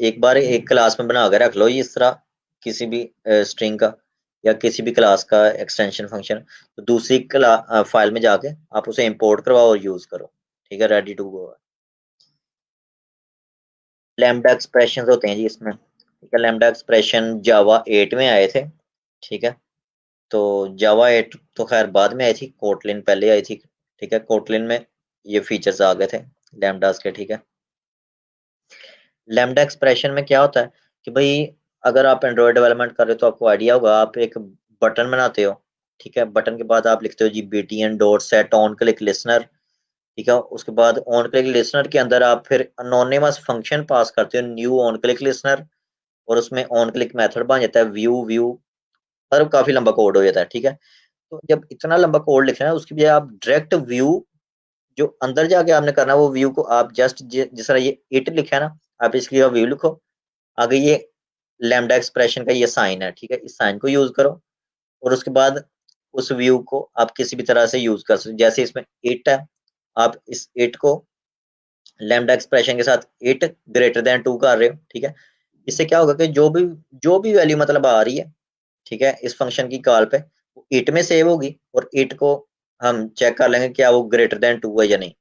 एक बार एक क्लास में बना के रख लो ये इस तरह, किसी भी स्ट्रिंग का या किसी भी क्लास का एक्सटेंशन फंक्शन, तो दूसरी फाइल में जाके आप उसे इंपोर्ट करवाओ और यूज करो, ठीक है, ready to go. Lambda expression होते हैं जी इसमें, ठीक है। लैम्डा एक्सप्रेशन जावा 8 में आए थे, ठीक है। तो जावा 8 तो खैर बाद में आई थी, कोटलिन पहले आई थी, ठीक है। कोटलिन में ये फीचर्स आ गए थे लैम्डास के, ठीक है। लैम्डा एक्सप्रेशन में क्या होता है कि भाई अगर आप एंड्रॉयड डेवलपमेंट कर रहे हो तो आपको आइडिया होगा, आप एक बटन बनाते हो, ठीक है। बटन के बाद आप लिखते हो जी btn dot set on click listener, ठीक है। उसके बाद ऑन क्लिक लिसनर के अंदर आप फिर अनोनिमस फंक्शन पास करते हो न्यू ऑन क्लिक लिसनर, और उसमें ऑन क्लिक मेथड बन जाता है व्यू व्यू, और काफी लंबा कोड हो जाता है, ठीक है। तो जब इतना लंबा कोड लिखना है उसकी बजाय आप डायरेक्ट व्यू जो अंदर जाके आपने करना, वो व्यू को आप जस्ट जिस तरह ये इट लिखा है ना, आप इसकी व्यू लिखो, आगे ये लैम्डा एक्सप्रेशन का ये साइन है, ठीक है, इस साइन को यूज करो, और उसके बाद उस व्यू को आप किसी भी तरह से यूज कर सकते, जैसे इसमें इट है, आप इस इट को लैम्डा एक्सप्रेशन के साथ इट ग्रेटर देन टू कर रहे हो, ठीक है। इससे क्या होगा कि जो भी वैल्यू मतलब आ रही है, ठीक है, इस फंक्शन की कॉल पे, इट में सेव होगी और इट को हम चेक कर लेंगे क्या वो ग्रेटर देन 2 है या नहीं,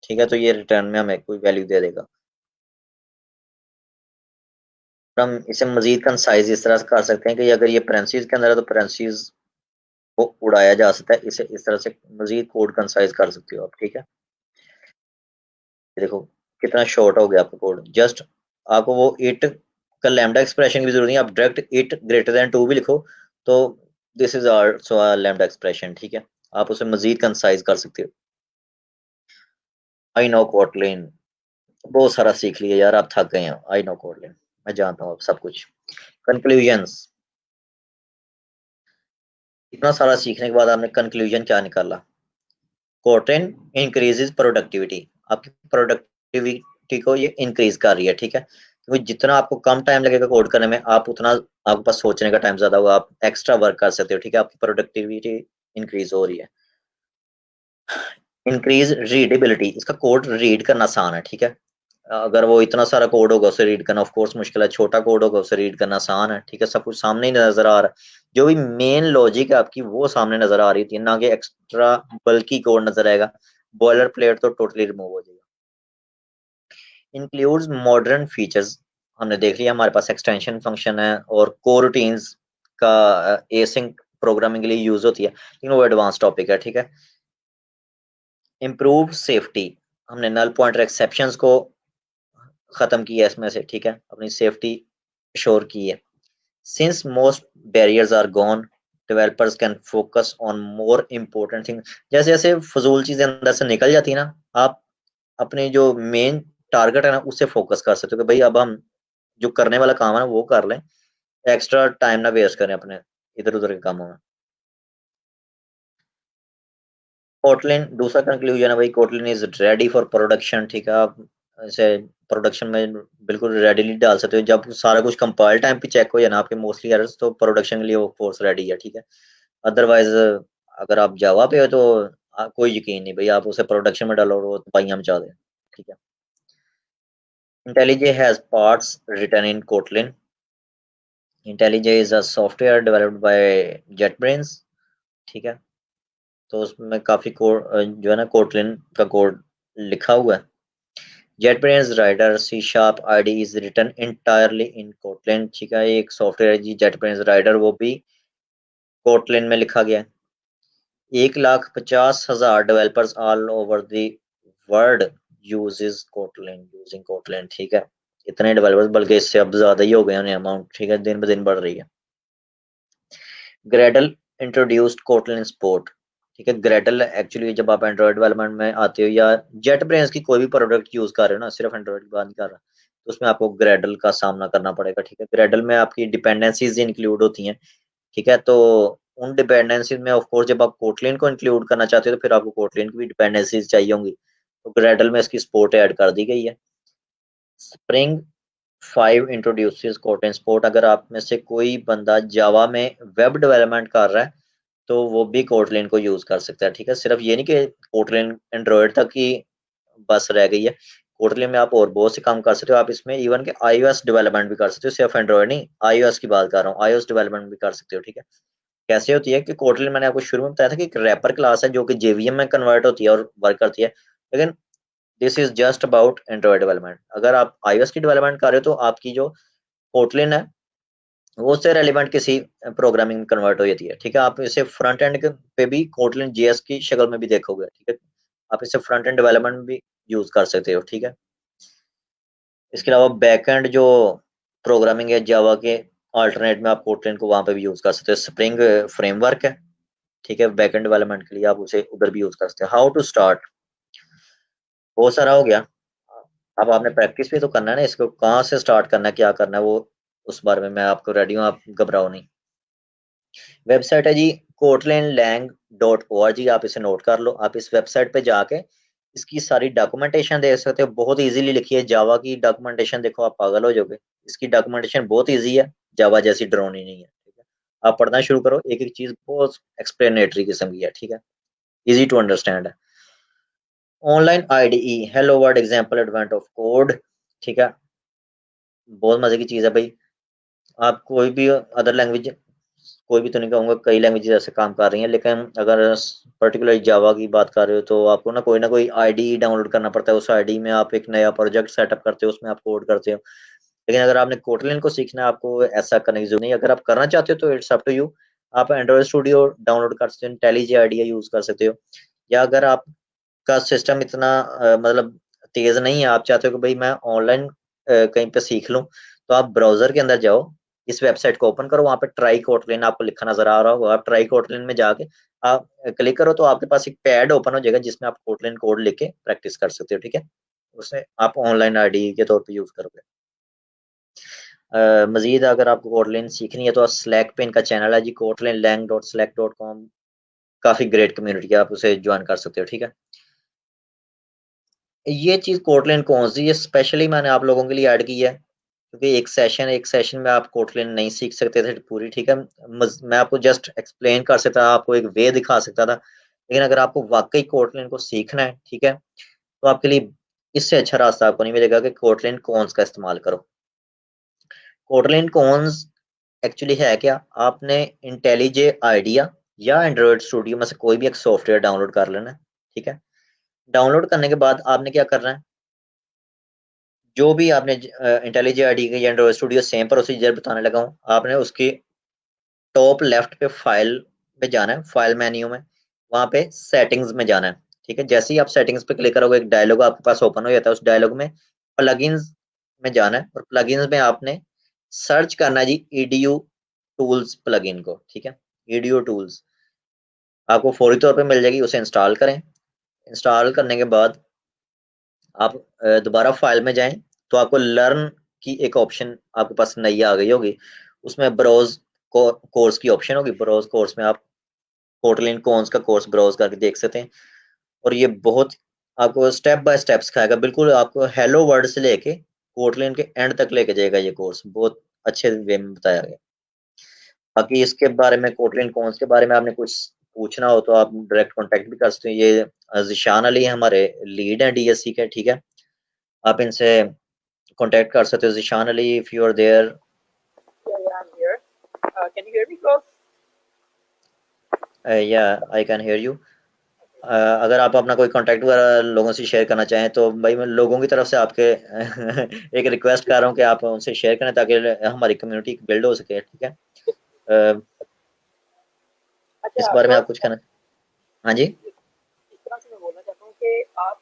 ठीक है। तो ये रिटर्न में हमें कोई वैल्यू दे देगा। हम इसे मजीद कंसाइज इस तरह से कर सकते हैं कि अगर ये पेरेंसीज के अंदर है तो पेरेंसीज को उड़ाया जा सकता है, इसे इस तरह से मजीद कोड कंसाइज कर सकते हो आप, ठीक है। देखो कितना शॉर्ट हो गया आपका कोड। जस्ट आपको वो इट का लैम्डा एक्सप्रेशन की जरूरत नहीं, आप डायरेक्ट इट ग्रेटर देन 2 भी लिखो तो this is also a lambda expression, ठीक है। आप उसे मजीद कंसाइज कर सकते हो। आई नो कोटलिन, बहुत सारा सीख लिया यार, आप थक गए हैं। आई नो कोटलिन, मैं जानता हूँ अब सब कुछ। कंक्लूजन्स, इतना सारा सीखने के बाद आपने कंक्लूजन क्या निकाला? कोटेन इंक्रीजेज प्रोडक्टिविटी, आपकी प्रोडक्टिविटी को ये इंक्रीज कर रही है, ठीक है। क्योंकि जितना आपको कम टाइम लगेगा कोड करने में, आप उतना आपके पास सोचने का टाइम ज्यादा होगा, आप एक्स्ट्रा वर्क कर सकते हो, ठीक है। आपकी प्रोडक्टिविटी इंक्रीज हो रही है। इंक्रीज रीडेबिलिटी, इसका कोड रीड करना आसान है, ठीक है। अगर वो इतना सारा कोड होगा उसे रीड करना ऑफ कोर्स मुश्किल है, छोटा कोड होगा उसे रीड करना आसान है, ठीक है। सब कुछ सामने ही नजर आ रहा है, जो भी मेन लॉजिक है आपकी वो सामने नजर आ रही थी ना, कि एक्स्ट्रा बल्कि कोड नजर आएगा। बॉयलर प्लेट तो टोटली रिमूव हो जाएगा। इंक्लूड्स मॉडर्न फीचर्स, हमने देख लिया हमारे पास एक्सटेंशन फंक्शन है और कोरूटीन्स का एसिंक प्रोग्रामिंग के लिए यूज होती है, लेकिन वो एडवांस टॉपिक है, ठीक है। इम्प्रूव सेफ्टी, हमने नल पॉइंटर एक्सेप्शंस को खत्म किया इसमें से, ठीक है, अपनी सेफ्टी श्योर की है। Since most barriers are gone, developers can focus on more important thing. जैसे जैसे फजूल चीजें अंदर से निकल जाती है ना, आप अपने जो मेन टारगेट है ना उससे फोकस कर सकते हो कि भाई अब हम जो करने वाला काम है ना वो कर लें, एक्स्ट्रा टाइम ना वेस्ट करें अपने इधर उधर के कामों में। कोटलिन दूसरा कंक्लूजन है भाई, Kotlin is ready for production, ठीक है। आप इसे प्रोडक्शन में बिल्कुल रेडीली डाल सकते हो, जब सारा कुछ कंपाइल टाइम पे चेक हो जाए ना आपके मोस्टली एरर्स, तो प्रोडक्शन के लिए वो फोर्स रेडी है, ठीक है। अदरवाइज अगर आप जावा पे हो तो कोई यकीन नहीं भाई, आप उसे प्रोडक्शन में डालो वो तबाहियां मचा दे, ठीक है। IntelliJ has parts written in Kotlin. IntelliJ is a software developed by JetBrains, ठीक है। तो उसमें काफी कोड जो है ना कोटलिन का कोड लिखा हुआ है। JetBrains Rider C Sharp IDE is written entirely in Kotlin, ठीक है। एक सॉफ्टवेयर है जी JetBrains राइडर, वो भी कोटलिन में लिखा गया है। 1,50,000 developers all over the world uses Kotlin, using Kotlin, ठीक है। इतने डेवलपर्स, बल्कि इससे अब ज्यादा ही हो गए हैं अमाउंट, ठीक है, दिन ब दिन बढ़ रही है। ग्रेडल इंट्रोड्यूस्ड कोटलिन सपोर्ट, ठीक है। ग्रेडल एक्चुअली जब आप एंड्रॉइड डेवलपमेंट में आते हो या जेट ब्रेन्स की कोई भी प्रोडक्ट यूज कर रहे हो ना, सिर्फ एंड्रॉइड की बात नहीं कर रहा, तो उसमें आपको ग्रेडल का सामना करना पड़ेगा, ठीक है। ग्रेडल में आपकी डिपेंडेंसीज इंक्लूड होती हैं, ठीक है। तो उन डिपेंडेंसीज में ऑफ कोर्स जब आप कोटलिन को इंक्लूड करना चाहते हो तो फिर आपको कोटलिन की भी डिपेंडेंसीज चाहिए होंगी, तो ग्रेडल में इसकी सपोर्ट ऐड कर दी गई है। स्प्रिंग 5 इंट्रोड्यूसेस कोटलिन सपोर्ट, अगर आप में से कोई बंदा जावा में वेब डेवलपमेंट कर रहा है तो वो भी कोटलिन को यूज कर सकता है, ठीक है। सिर्फ ये नहीं कि कोटलिन एंड्रॉइड तक ही बस रह गई है, कोटलिन में आप और बहुत से काम कर सकते हो। आप इसमें इवन के iOS डेवलपमेंट भी कर सकते हो, सिर्फ एंड्रॉइड नहीं, iOS की बात कर रहा हूँ, iOS डेवलपमेंट भी कर सकते हो, ठीक है। कैसे होती है कि कोटलिन, मैंने आपको शुरू में बताया था कि एक रैपर क्लास है जो कि जेवीएम में कन्वर्ट होती है और वर्क करती है, लेकिन this is just about Android development. अगर आप iOS की डेवलपमेंट कर रहे हो तो आपकी जो कोटलिन है वो उससे रेलिवेंट किसी प्रोग्रामिंग में कन्वर्ट हो जाती है, ठीक है। आप इसे फ्रंट एंड पे भी कोटलिन जेएस की शक्ल में भी देखोगे, ठीक है। आप इसे फ्रंट एंड डेवलपमेंट में भी यूज कर सकते हो, ठीक है। इसके अलावा बैक एंड जो प्रोग्रामिंग है जावा के अल्टरनेट में, आप कोटलिन को वहां पे भी यूज कर सकते हो। स्प्रिंग फ्रेमवर्क है, ठीक है, बैक एंड डेवलपमेंट के लिए आप उसे उधर भी यूज कर सकते हो। हाउ टू स्टार्ट, बहुत सारा हो गया। अब आपने प्रैक्टिस भी तो करना है ना, इसको कहाँ से स्टार्ट करना है, क्या करना है, वो उस बारे में मैं आपको रेडी हूँ, आप घबराओ नहीं। वेबसाइट है जी kotlin-lang.org, आप इसे नोट कर लो। आप इस वेबसाइट पे जाके इसकी सारी डॉक्यूमेंटेशन देख सकते हो, बहुत इजीली लिखी है। जावा की डॉक्यूमेंटेशन देखो आप पागल हो जाओगे, इसकी डॉक्यूमेंटेशन बहुत इजी है, जावा जैसी डरावनी नहीं है, ठीक है। आप पढ़ना शुरू करो, एक एक चीज बहुत एक्सप्लेनेटरी किस्म की है, ठीक है, इजी टू अंडरस्टैंड है। Online IDE hello world example advent of code, ठीक है, बहुत मजे की चीज है भाई। आप कोई भी अदर लैंग्वेज कोई भी तो नहीं कहूँगा, कई लैंग्वेजेस ऐसे काम कर रही हैं, लेकिन अगर पर्टिकुलर जावा की बात कर रहे हो तो आपको ना कोई आईडी डाउनलोड करना पड़ता है। उस आईडी में आप एक नया प्रोजेक्ट सेटअप करते हो, उसमें आप कोड करते हो। लेकिन अगर आपने कोटलिन को सीखना है, आपको ऐसा करने की जरूरत नहीं। अगर आप करना चाहते हो तो इट्स अप टू यू। आप एंड्रॉइड स्टूडियो डाउनलोड कर सकते हो, इंटेलिजे आइडिया यूज कर सकते हो, या अगर आपका सिस्टम इतना मतलब तेज नहीं है, आप चाहते हो कि भाई मैं ऑनलाइन कहीं पे सीख लूं, तो आप ब्राउजर के अंदर जाओ, इस वेबसाइट को ओपन करो, वहां पे ट्राई कोटलिन आपको लिखा नजर आ रहा होगा, आप ट्राई कोटलिन में जाके आप क्लिक करो तो आपके पास एक पैड ओपन हो जाएगा जिसमें आप कोटलिन कोड लिख के प्रैक्टिस कर सकते हो। ठीक है, उसे आप ऑनलाइन आईडी के तौर पे यूज करोगे। मजीद अगर आपको कोटलिन सीखनी है तो स्लैक पे इनका चैनल है जी, kotlin.lang.slack.com, काफी ग्रेट कम्युनिटी है, आप उसे ज्वाइन कर सकते हो। ठीक है, ये चीज कोटलिन कौन सी, ये स्पेशली मैंने आप लोगों के लिए ऐड की है, क्योंकि एक सेशन में आप कोटलिन नहीं सीख सकते थे पूरी। ठीक है, मैं आपको जस्ट एक्सप्लेन कर सकता था, आपको एक वे दिखा सकता था, लेकिन अगर आपको वाकई कोटलिन को सीखना है, ठीक है, तो आपके लिए इससे अच्छा रास्ता आपको नहीं मिलेगा कि कोटलिन कॉन्स का इस्तेमाल करो। कोटलिन कॉन्स एक्चुअली है क्या, आपने इंटेलिजे आइडिया या एंड्रॉइड स्टूडियो में से कोई भी एक सॉफ्टवेयर डाउनलोड कर लेना है। ठीक है, डाउनलोड करने के बाद आपने क्या करना है, जो भी आपने इंटेलिजे आईडी या एंड्रॉइड स्टूडियो सेम प्रोसीजर बताने लगा हूँ, आपने उसकी टॉप लेफ्ट पे फाइल पे जाना है, फाइल मेन्यू में, वहां पे सेटिंग्स में जाना है। ठीक है, जैसे ही आप सेटिंग्स पे क्लिक करोगे एक डायलॉग आपके पास ओपन हो जाता है, उस डायलॉग में प्लगइन्स में जाना है, और प्लगइन्स में आपने सर्च करना है जी ईडीयू टूल्स प्लगइन को। ठीक है, ईडीयू टूल्स आपको फौरी तौर पे मिल जाएगी, उसे इंस्टॉल करें। इंस्टॉल करने के बाद आप दोबारा फाइल में जाएं, तो आपको लर्न की एक ऑप्शन आपके पास नई आ गई होगी, उसमें ब्राउज कोर्स की ऑप्शन होगी। ब्राउज कोर्स में आप कोटलिन कॉन्स का कोर्स ब्राउज करके देख सकते हैं, और ये बहुत आपको स्टेप बाय स्टेप सिखाएगा, बिल्कुल आपको हेलो वर्ड से लेके कोटलिन के एंड तक लेके जाएगा। ये कोर्स बहुत अच्छे वे में बताया गया। बाकी इसके बारे में, कोटलिन कॉन्स के बारे में आपने कुछ पूछना हो तो आप डायरेक्ट कांटेक्ट भी कर सकते हैं। ये जिशान अली हमारे लीड हैं डीएससी के। ठीक है, आप इनसे कांटेक्ट कर सकते हो। Zishan Ali, if you are there. Yeah, I'm here. Can you hear me, close? या आई कैन हेयर यू। अगर आप अपना कोई कांटेक्ट वगैरह लोगों से शेयर करना चाहें तो भाई मैं लोगों की तरफ से आपके एक रिक्वेस्ट कर रहा हूँ कि आप उनसे शेयर करें ताकि हमारी कम्युनिटी बिल्ड हो सके। ठीक है, अ, इस अच्छा, बारे में close. आप कुछ कहना। हाँ जी, इस तरह से मैं बोलना चाहता हूँ कि आप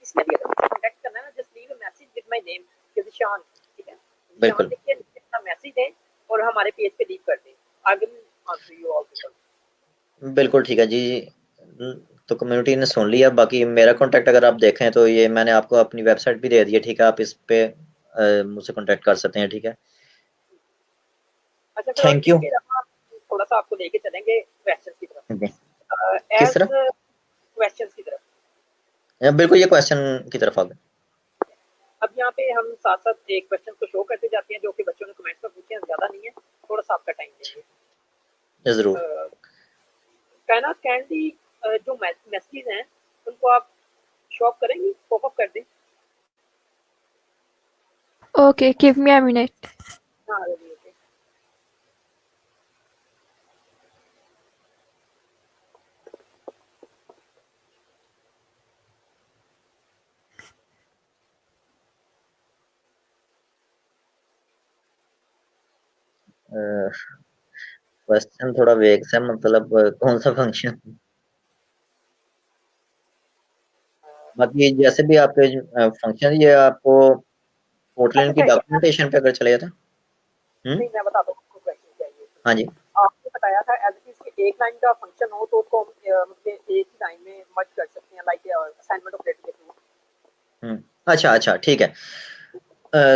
इसके लिए कॉन्टेक्ट करना है ना, just leave a message with my name, कि जिशान, ठीक है, जिशान बिल्कुल लिख के अपना मैसेज दें और हमारे पेज पे लीव कर दें। I will answer you all people. बिल्कुल ठीक है जी। तो कम्युनिटी ने सुन लिया। बाकी मेरा कांटेक्ट अगर आप देखें तो ये मैंने आपको अपनी वेबसाइट भी दे दी है। ठीक है, आप इस पे मुझसे कांटेक्ट कर सकते हैं। ठीक है, अच्छा, फिर और थैंक यू। इसके अलावा थोड़ा सा आपको लेके चलेंगे क्वेश्चन की तरफ, किस एज तरह? क्वेश्चन की तरफ। बिल्कुल, ये क्वेश्चन की तरफ आ गए। अब यहाँ पे हम साथ साथ एक क्वेश्चन को शो करते जाते हैं जो कि बच्चों ने कमेंट्स में पूछे हैं, ज्यादा नहीं है, थोड़ा सा आपका टाइम देंगे। जरूर। कहना कैंडी, जो मैसेज हैं उनको आप शॉप करेंगी, पॉपअप कर दें। Okay, give me a minute. हाँ, रेडी ओके। क्वेश्चन थोड़ा वेग सा, मतलब कौन सा फंक्शन। बाकी जैसे भी आपके फंक्शन, ये आपको पोर्टलैंड की अच्छा, डॉक्यूमेंटेशन पे अगर चले जाता। नहीं, मैं बताता हूँ आपको क्वेश्चन चाहिए। हाँ जी। आपने बताया था एज इट इज एक लाइन का फंक्शन हो तो उसको हम मतलब एक ही लाइन में मर्ज कर सकते हैं, लाइक असाइनमेंट ऑपरेटर के थ्रू। अच्छा अच्छा, ठीक है। अ,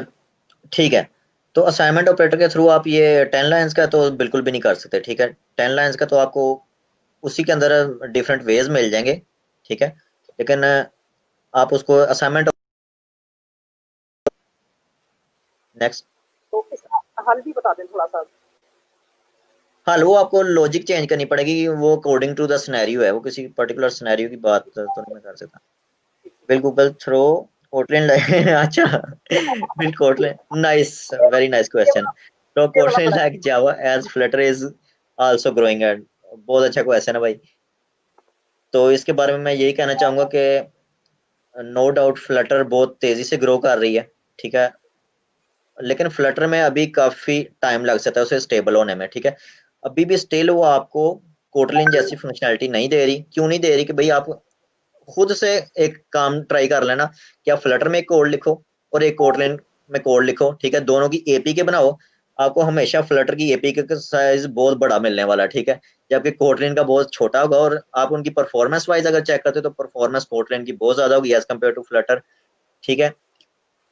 ठीक है, तो असाइनमेंट ऑपरेटर के थ्रू आप ये 10 लाइंस का तो बिल्कुल भी नहीं कर सकते। ठीक है, 10 लाइंस का तो आपको उसी के अंदर डिफरेंट वेज मिल जाएंगे। ठीक है, लेकिन आप उसको असाइनमेंट नेक्स्ट। तो इसका हल भी बता दें थोड़ा सा। हाँ, वो आपको लॉजिक चेंज करनी पड़ेगी, वो अकॉर्डिंग टू द सिनेरियो है, वो किसी पर्टिकुलर सिनेरियो की बात तो नहीं मैं कर सकता। विल गूगल थ्रो कोटलिन अच्छा, will Kotlin, nice, very nice ये क्वेश्चन। वाला थ्रो ये वाला कोटलिन बड़ा like Java as Flutter is also growing at, बहुत अच्छा क्वेश्चन है भाई। तो इसके बारे में मैं यही कहना चाहूंगा कि नो डाउट फ्लटर बहुत तेजी से ग्रो कर रही है, ठीक है, लेकिन फ्लटर में अभी काफी टाइम लग सकता है उसे स्टेबल होने में, ठीक है। अभी भी स्टिल वो आपको कोटलिन जैसी फंक्शनैलिटी नहीं दे रही। क्यों नहीं दे रही? कि भाई आप खुद से एक काम ट्राई कर लेना कि आप फ्लटर में एक कोड लिखो और एक कोटलिन में कोड लिखो, ठीक है, दोनों की एपीके बनाओ। आपको हमेशा फ्लटर की एपीके का साइज बहुत बड़ा मिलने वाला है, ठीक है, जबकि कोटलिन का बहुत छोटा होगा। और आप उनकी परफॉर्मेंस वाइज अगर चेक करते हो तो परफॉर्मेंस कोटलिन की बहुत ज्यादा होगी एज कम्पेयर टू फ्लटर, ठीक है।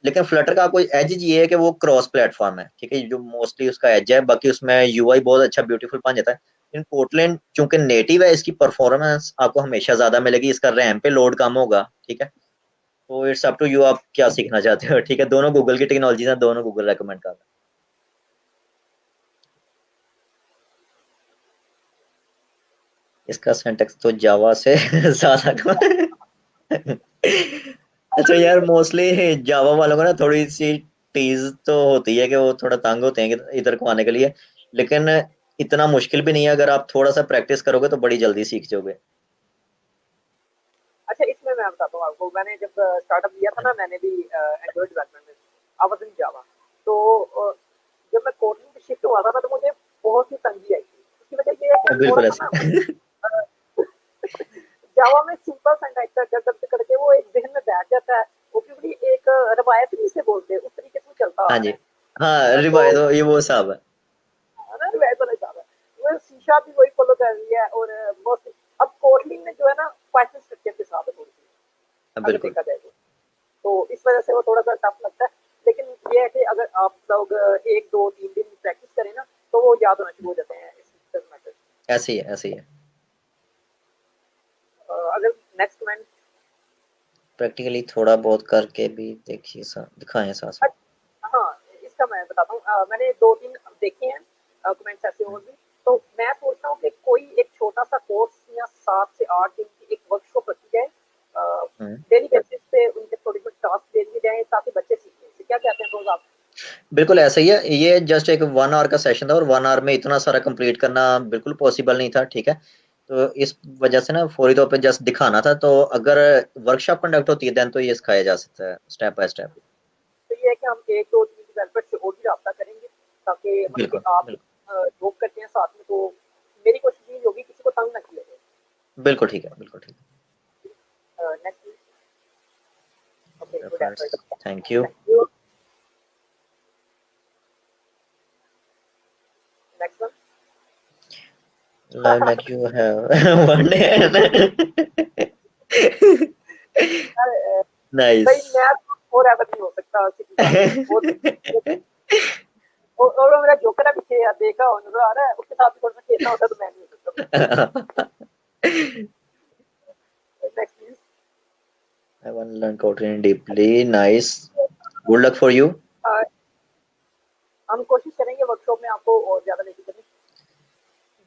लेकिन फ्लटर का कोई एज ये है कि वो क्रॉस प्लेटफॉर्म है, ठीक है, जो मोस्टली उसका एज है। बाकी उसमें यूआई बहुत अच्छा ब्यूटीफुल बन जाता है। इन पोर्टलैंड चूंकि नेटिव है, इसकी परफॉर्मेंस आपको हमेशा ज्यादा मिलेगी, इसका रैम पे लोड कम होगा, ठीक है। तो इट्स अप टू यू, आप क्या सीखना चाहते हो, ठीक है। दोनों गूगल की टेक्नोलॉजी है, दोनों गूगल रेकमेंड करता है। इसका सिंटैक्स तो जावा से ज्यादा अच्छा यार, मोस्टली जावा वालों को ना थोड़ी सी टीज तो होती है कि वो थोड़ा तंग होते हैं कि इधर को आने के लिए, लेकिन इतना मुश्किल भी नहीं है। अगर आप थोड़ा सा प्रैक्टिस करोगे तो बड़ी जल्दी सीख जाओगे। अच्छा, इसमें मैं बताता हूँ आपको, मैंने जब स्टार्टअप लिया था ना, मैंने भी एंड्रॉइड डेवलपमेंट में, आई वाज इन जावा। तो जब मैं कोडिंग पे शिफ्ट हुआ था ना, तो मुझे बहुत ही तंगी आई थी। उसकी वजह ये है कि थोड़ा बिल्कुल सा ऐसे ना जावा में सिंपल सिंटैक्स करते करके वो एक जहन में बैठ जाता है। वो क्योंकि एक रवायती से बोलते हैं, उस तरीके से वो चलता हाँ आ जी, रहा है। हाँ तो रिवाइज ये वो सब है। है ना, रवायत वाला हिसाब है। वो शीशा भी वही फॉलो कर रही है, और मोस्ट अब कोडलिंग में जो है ना, पाइथन स्ट्रक्चर के साथ है थोड़ी सी, अगर बिल्कुल देखा जाए तो इस वजह से वो थोड़ा सा टफ लगता है। लेकिन ये है कि अगर आप लोग 1 2 3 दिन प्रैक्टिस करें ना, तो वो याद होना शुरू हो जाते हैं इस मैटर। ऐसे ही है, ऐसे ही है। अगर नेक्स्ट मैन, प्रैक्टिकली थोड़ा बहुत करके भी देखिए, दिखाएं साथ साथ। हाँ, इसका मैं बताता हूँ। मैंने 2 3 देखे हैं कमेंट्स ऐसे और भी। तो मैं सोचता हूँ कि कोई एक छोटा सा कोर्स या 7 से 8 दिन की एक वर्कशॉप रखी जाए, हम्म। डेली बेसिस पे उनके थोड़े बहुत टास्क दे दिए जाए, ताकि बच्चे सीखें। क्या कहते हैं रोज आप? बिल्कुल ऐसा ही है। ये जस्ट एक 1 आवर का सेशन था और 1 आवर में इतना सारा कंप्लीट करना बिल्कुल पॉसिबल नहीं था, ठीक है। तो इस वजह से ना फौरी तौर पे जस्ट दिखाना था। तो अगर वर्कशॉप कंडक्ट होती है देन तो ये सिखाया जा सकता है स्टेप बाय स्टेप। तो ये है कि हम 1 2 3 डेवलपर से और भी रब्ता करेंगे, ताकि मतलब कि बिल्कुल आप बिल्कुल। जॉब करते हैं साथ में, तो मेरी कोशिश ये होगी किसी को तंग ना किया बिल्कुल ठीक है, बिल्कुल ठीक जाए। नेक्स्ट, ओके, है good friends. Effort, thank you. Thank you. Next one. like you have one day भाई nice। मैं और एवर नहीं हो सकता सीधी बात है। और वो मेरा जोकर है पीछे यार, देखा हो नजर आ रहा है, उसके साथ भी थोड़ा सा खेलना होता तो मैं नहीं हो सकता। Next please. I want to learn Kotlin deeply. Nice. Good luck for you. हम कोशिश करेंगे वर्कशॉप में आपको और ज्यादा लेके चलें।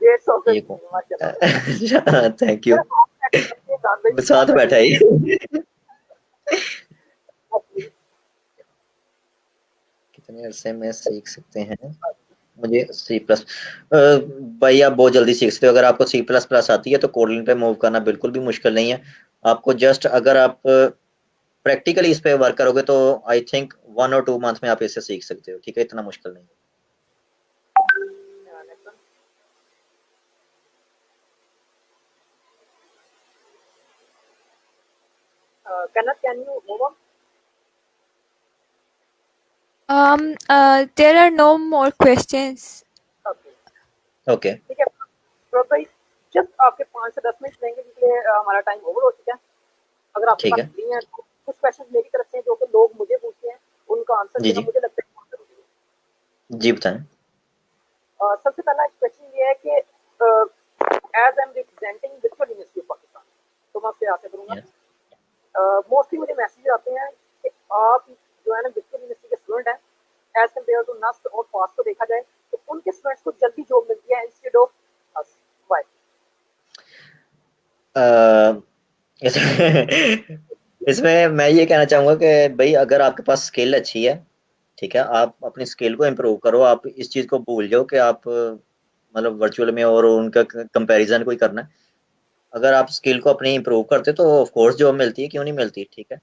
150 से ये को माशाल्लाह। Thank you. भाई साथ बैठा ही कितने अरसे में सीख सकते हैं? मुझे सी प्लस, भाई आप बहुत जल्दी सीख सकते हो। अगर आपको सी प्लस प्लस आती है तो कोडलिन पे मूव करना बिल्कुल भी मुश्किल नहीं है। आपको जस्ट अगर आप प्रैक्टिकली इस पे वर्क करोगे तो आई थिंक 1 और 2 मंथ में आप इसे सीख सकते हो, ठीक है, इतना मुश्किल नहीं है। Kenneth, can you move on? There are no more questions. Okay. Okay ठीक है, तो भाई जस्ट आपके 5 से 10 मिनट लेंगे, क्योंकि हमारा टाइम ओवर हो चुका है। अगर आपके ठीक पास है। फ्री हैं तो कुछ क्वेश्चन मेरी तरफ से जो कि लोग मुझे पूछते हैं, उनका आंसर जी देना जी मुझे लगता है बहुत जरूरी है। जी बताएं। सबसे पहला क्वेश्चन ये है कि as I am representing Victoria University of Pakistan, तो मैं आपसे आशा करूंगा, यस। मोस्टली मुझे मैसेज आते हैं कि आप जो है ना विक्टोरिया यूनिवर्सिटी के स्टूडेंट हैं, एज कम्पेयर टू नस्ट और पास को देखा जाए तो उनके स्टूडेंट्स को जल्दी जॉब मिलती है इंस्टेड ऑफ अस। व्हाई? इसमें मैं ये कहना चाहूंगा कि भाई अगर आपके पास स्किल अच्छी है, ठीक है, आप अपनी स्किल को इम्प्रूव करो। आप इस चीज को भूल जाओ कि आप मतलब वर्चुअल में और उनका कंपैरिजन कोई करना है, अगर आप स्किल को अपनी इंप्रूव करते तो ऑफ कोर्स जॉब मिलती है, क्यों नहीं मिलती, ठीक है।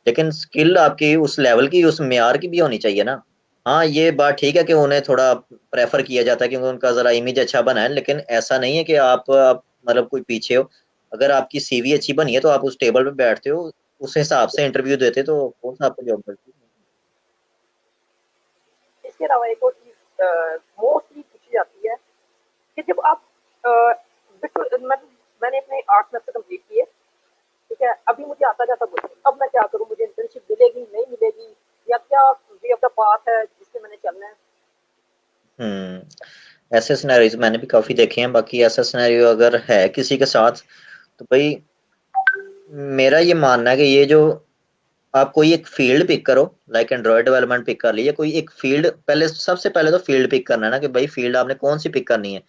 लेकिन स्किल आपकी उस लेवल की, उस मेयार की भी होनी चाहिए ना। हाँ, ये बात ठीक है कि उन्हें थोड़ा प्रेफर किया जाता है क्योंकि उनका जरा इमेज अच्छा बना है, लेकिन ऐसा नहीं है कि आप मतलब कोई पीछे हो। अगर आपकी सीवी अच्छी बनी है तो आप उस टेबल पे बैठते हो, उस हिसाब से इंटरव्यू देते तो कौन सा आपको जॉब मिलती है। इसके अलावा एक और चीज मोस्टली पूछी जाती है कि जब आप मतलब मैंने अपने 8 सेमेस्टर कंप्लीट किए, ठीक है, अभी मुझे आता जाता बोलते अब मैं क्या करूं, मुझे इंटर्नशिप मिलेगी नहीं मिलेगी, या क्या वे ऑफ द पाथ है जिससे मैंने चलना है। ऐसे सिनेरियोज मैंने भी काफी देखे हैं। बाकी ऐसा सिनेरियो अगर है किसी के साथ, तो भाई मेरा ये मानना है कि ये जो आप कोई एक फील्ड पिक करो, लाइक एंड्रॉयड डेवलपमेंट पिक कर ली, या कोई एक फील्ड, पहले सबसे पहले तो फील्ड पिक करना है ना, कि भाई फील्ड आपने कौन सी पिक करनी है,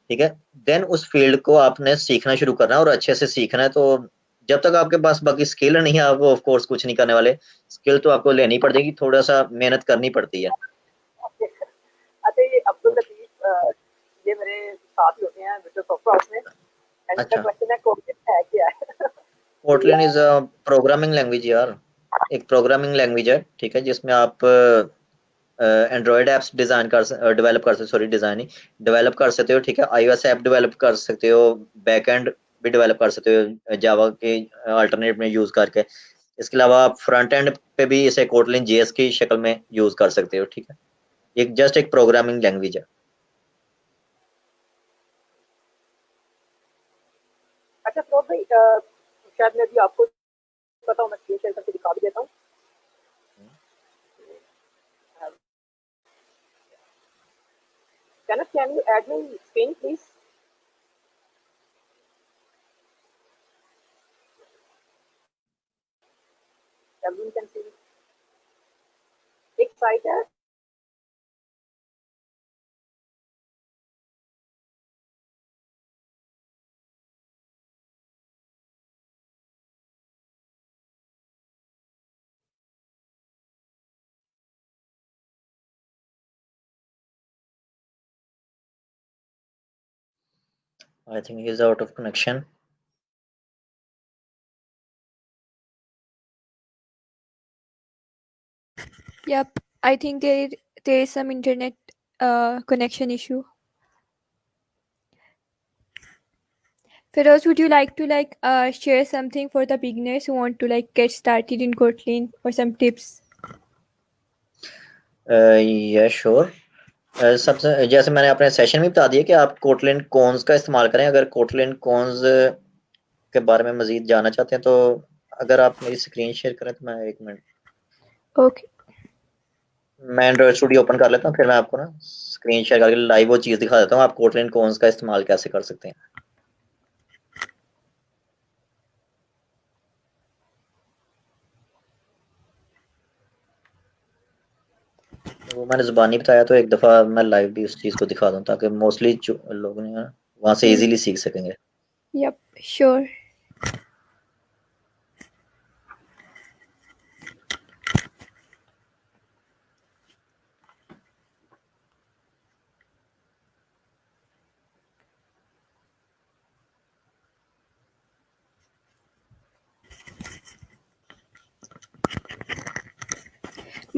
ठीक है। देन उस फील्ड को आपने सीखना शुरू करना है और अच्छे से सीखना है। तो जब तक आपके पास बाकी स्किल नहीं है, आप ऑफ कोर्स कुछ नहीं करने वाले। स्किल तो आपको लेनी पड़ेगी, थोड़ा सा मेहनत करनी पड़ती है। अच्छा, ये अब्दुल लतीफ ये मेरे साथ ही होते हैं विक्टर सॉफ्टवेयर हाउस में, एंड इनका अच्छा, क्वेश्चन है कोविड है क्या है। तो कोटलिन यार इज अ प्रोग्रामिंग लैंग्वेज यार। एक प्रोग्रामिंग लैंग्वेज है, ठीक है, जिसमें आप एंड्रॉयड ऐप्स डिजाइन कर डेवलप कर सकते, सॉरी डिजाइन ही डेवलप कर सकते हो, ठीक है। आईओएस ऐप डेवलप कर सकते हो, बैकएंड भी डेवलप कर सकते हो जावा के अल्टरनेट में यूज करके। इसके अलावा आप फ्रंट एंड पे भी इसे कोटलिन जेएस की शक्ल में यूज कर सकते हो, ठीक है। एक जस्ट एक प्रोग्रामिंग लैंग्वेज है। अच्छा फिरोज भाई, शायद मैं भी आपको पता हो, मैं स्क्रीन शेयर करके दिखा भी देता हूँ। can you add me screen please? Everyone can see एक साइट है। I think he is out of connection. Yep, I think there is some internet connection issue. Feroz, would you like to share something for the beginners who want to get started in Kotlin or some tips? या sure. सबसे जैसे मैंने अपने session में बता दिया कि आप कोटलिन कॉन्स का इस्तेमाल करें। अगर कोटलिन कॉन्स के बारे में मजीद जानना चाहते हैं तो अगर आप मेरी स्क्रीन शेयर करें तो मैं एक मिनट, Okay. मैं एंड्रॉइड स्टूडियो ओपन कर लेता हूँ, फिर मैं आपको ना स्क्रीन शेयर करके लाइव वो चीज़ दिखा देता हूँ, आप कोटलिन कॉन्स का इस्तेमाल कैसे कर सकते हैं। वो मैंने जुबानी बताया, तो एक दफ़ा मैं लाइव भी उस चीज़ को दिखा दूँ ताकि मोस्टली जो लोग हैं वहाँ से Hmm. इजीली सीख सकेंगे। Yep, sure.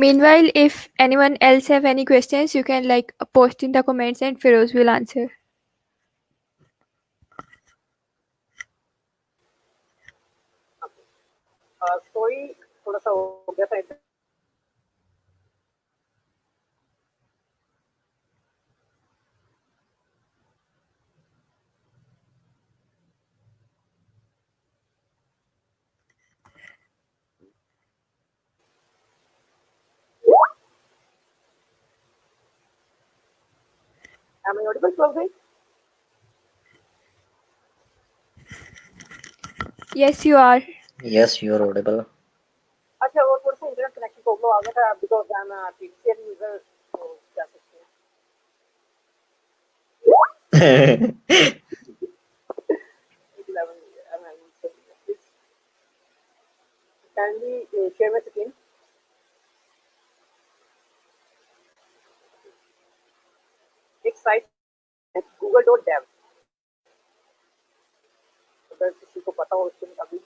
Meanwhile, if anyone else have any questions, you can post in the comments and Feroz will answer. Sorry, थोड़ा सा हो गया था। Am I audible फिरोज भाई? Yes, you are. Yes, you are audible. अच्छा, वो थोड़ा सा इंटरनेट कनेक्शन प्रॉब्लम आ गया था because I am PCL user, तो क्या सकते हैं। Please kindly share my screen. एक साइट google.dev, अगर किसी को पता हो उसके अभी।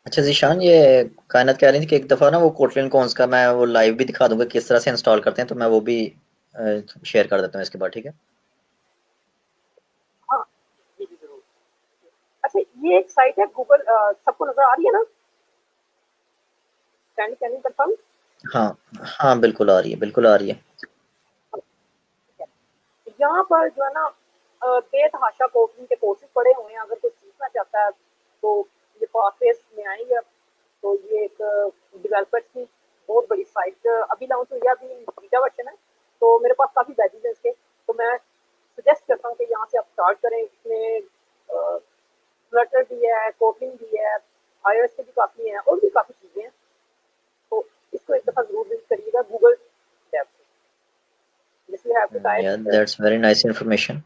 अच्छा जीशान, ये कायनात कह रही थी कि एक दफ़ा ना वो कोटलिन कॉन्स का मैं वो लाइव भी दिखा दूंगा किस तरह से इंस्टॉल करते हैं, तो मैं वो भी शेयर कर देता हूँ इसके बाद, ठीक है? हाँ जी जी जरूर। अच्छा ये एक साइट है गूगल, सबको नजर आ रही है ना? Can you confirm? हाँ हाँ, बिल्कुल आ रही है, बिल्कुल आ रही है। यहाँ पर जो है ना बेतहाशा कोचिंग के कोर्सेज पड़े हुए हैं। अगर कोई सीखना चाहता है तो ये पासवेज में आएंगे। तो ये एक डेवलपर्स की बहुत बड़ी साइट अभी लॉन्च हुई है, अभी बीटा वर्जन है। तो मेरे पास काफ़ी बैचेज हैं इसके, तो मैं सजेस्ट करता हूँ कि यहाँ से आप स्टार्ट करें। इसमें फ्लटर भी है, कोटलिन भी है, iOS के भी काफ़ी हैं और भी काफ़ी चीज़ें हैं। तो इसको एक दफ़ा ज़रूर विजिट करिएगा गूगल टैब से। जिसमें हैव टू या type that's very nice information.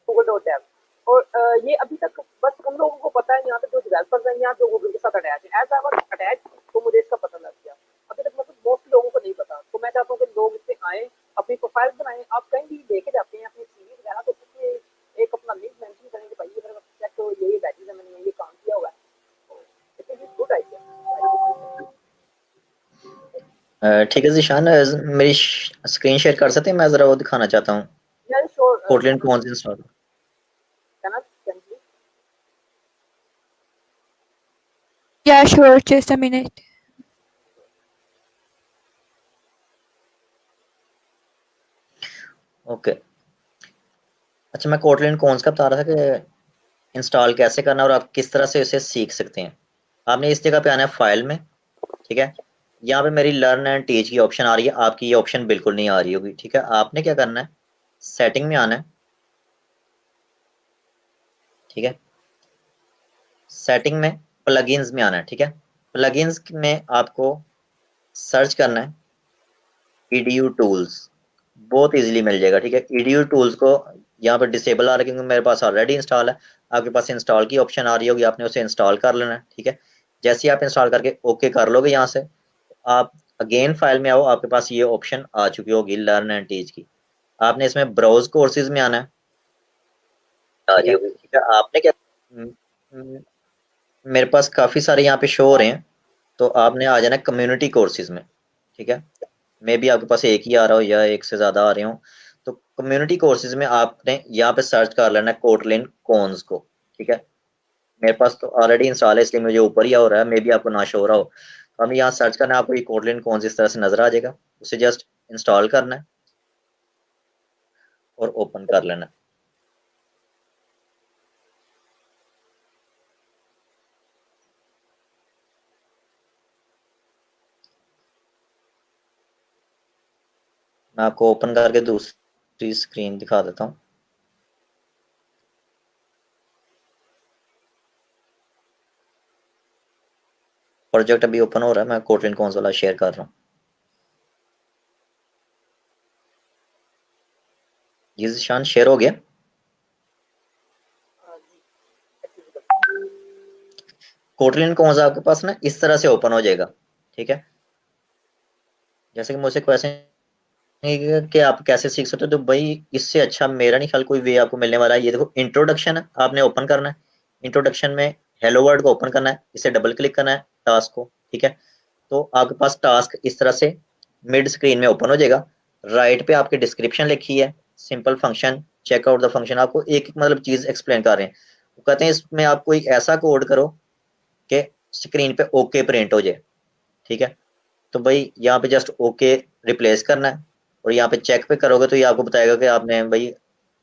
google.dev। और ये अभी तक बस उन लोगों को पता है, यहाँ पे जो डेवलपर्स हैं यहाँ जो गूगल के साथ अटैच है। एज आई वाज अटैच तो मुझे इसका पता लग गया। अभी तक मतलब मोस्ट लोगों को नहीं पता। तो मैं चाहता हूँ कि लोग इससे आए, अपनी प्रोफाइल बनाएं। आप कहीं भी लेके जाते हैं अपनी सीवी वगैरह, तो उसमें एक अपना लिंक मेंशन करें कि भाई ये मेरा प्रोजेक्ट तो ये बैचेज है, मैंने ये काम किया हुआ है। तो इट इज गुड आइडिया। ठीक है जीशान, मेरी स्क्रीन शेयर कर सकते हैं? मैं ज़रा वो दिखाना चाहता हूँ यार sure Kotlin cons install. Can please. Yeah, sure. Just a minute. Okay. अच्छा, मैं कोटलिन कॉन्स का बता रहा था कि इंस्टॉल कैसे करना और आप किस तरह से इसे सीख सकते हैं। आपने इस जगह पे आना है फाइल में, ठीक है? यहाँ पे मेरी लर्न एंड टीच की ऑप्शन आ रही है, आपकी ये ऑप्शन बिल्कुल नहीं आ रही होगी, ठीक है? आपने क्या करना है, सेटिंग में आना है, ठीक है? सेटिंग में प्लगइन्स में आना है, ठीक है? प्लगइन्स में आपको सर्च करना है ईडीयू टूल्स, बहुत इजीली मिल जाएगा, ठीक है? ईडीयू टूल्स को यहाँ पर डिसेबल आ रहा है क्योंकि मेरे पास ऑलरेडी इंस्टॉल है। आपके पास इंस्टॉल की ऑप्शन आ रही होगी, आपने उसे इंस्टॉल कर लेना है, ठीक है? जैसे ही आप इंस्टॉल करके ओके कर लोगे यहाँ से, आप अगेन फाइल में आओ, आपके पास ये ऑप्शन आ चुकी होगी लर्न एंड टीच की। आपने इसमें ब्राउज कोर्सेज में आना है, आ ठीक रही है? होगी। ठीक है, आपने क्या मेरे पास काफ़ी सारे यहाँ पे शो हो रहे हैं, तो आपने आ जाना कम्युनिटी कोर्सेज में, ठीक है? मे बी आपके पास एक ही आ रहा हो या एक से ज़्यादा आ रहे हो। तो कम्युनिटी कोर्सेज में आपने यहाँ पे सर्च कर लेना है कोटलिन कॉन्स को, ठीक है? मेरे पास तो ऑलरेडी इंस्टॉल है इसलिए मुझे ऊपर ही हो रहा है, मे बी आपको ना शो हो रहा हो। तो हमें यहाँ सर्च करना है, आपको ये कोटलिन कॉन्स इस तरह से नजर आ जाएगा, उसे जस्ट इंस्टॉल करना है और ओपन कर लेना है। मैं आपको ओपन करके दूसरी स्क्रीन दिखा देता हूँ। प्रोजेक्ट अभी ओपन हो रहा है, मैं कोटलिन कॉन्स वाला शेयर कर रहा हूँ। ये निशान शेयर हो गया। कोटलिन कॉन्स आपके पास ना इस तरह से ओपन हो जाएगा, ठीक है? जैसे कि मुझसे क्वेश्चन कि आप कैसे सीख सकते हो, तो भाई इससे अच्छा मेरा नहीं ख्याल कोई वे आपको मिलने वाला है। ये देखो इंट्रोडक्शन है, आपने ओपन करना है। इंट्रोडक्शन में हेलो वर्ल्ड को ओपन करना है, इसे डबल क्लिक करना है टास्क को, ठीक है? तो आपके पास टास्क इस तरह से मिड स्क्रीन में ओपन हो जाएगा। राइट पे आपकी डिस्क्रिप्शन लिखी है, simple function, check out the function, आपको एक एक मतलब चीज एक्सप्लेन कर रहे हैं। वो कहते हैं इसमें आप कोई ऐसा कोड करो कि स्क्रीन पे ओके प्रिंट हो जाए, ठीक है? तो भाई यहाँ पे जस्ट ओके रिप्लेस करना है और यहाँ पे चेक पे करोगे तो ये आपको बताएगा कि आपने भाई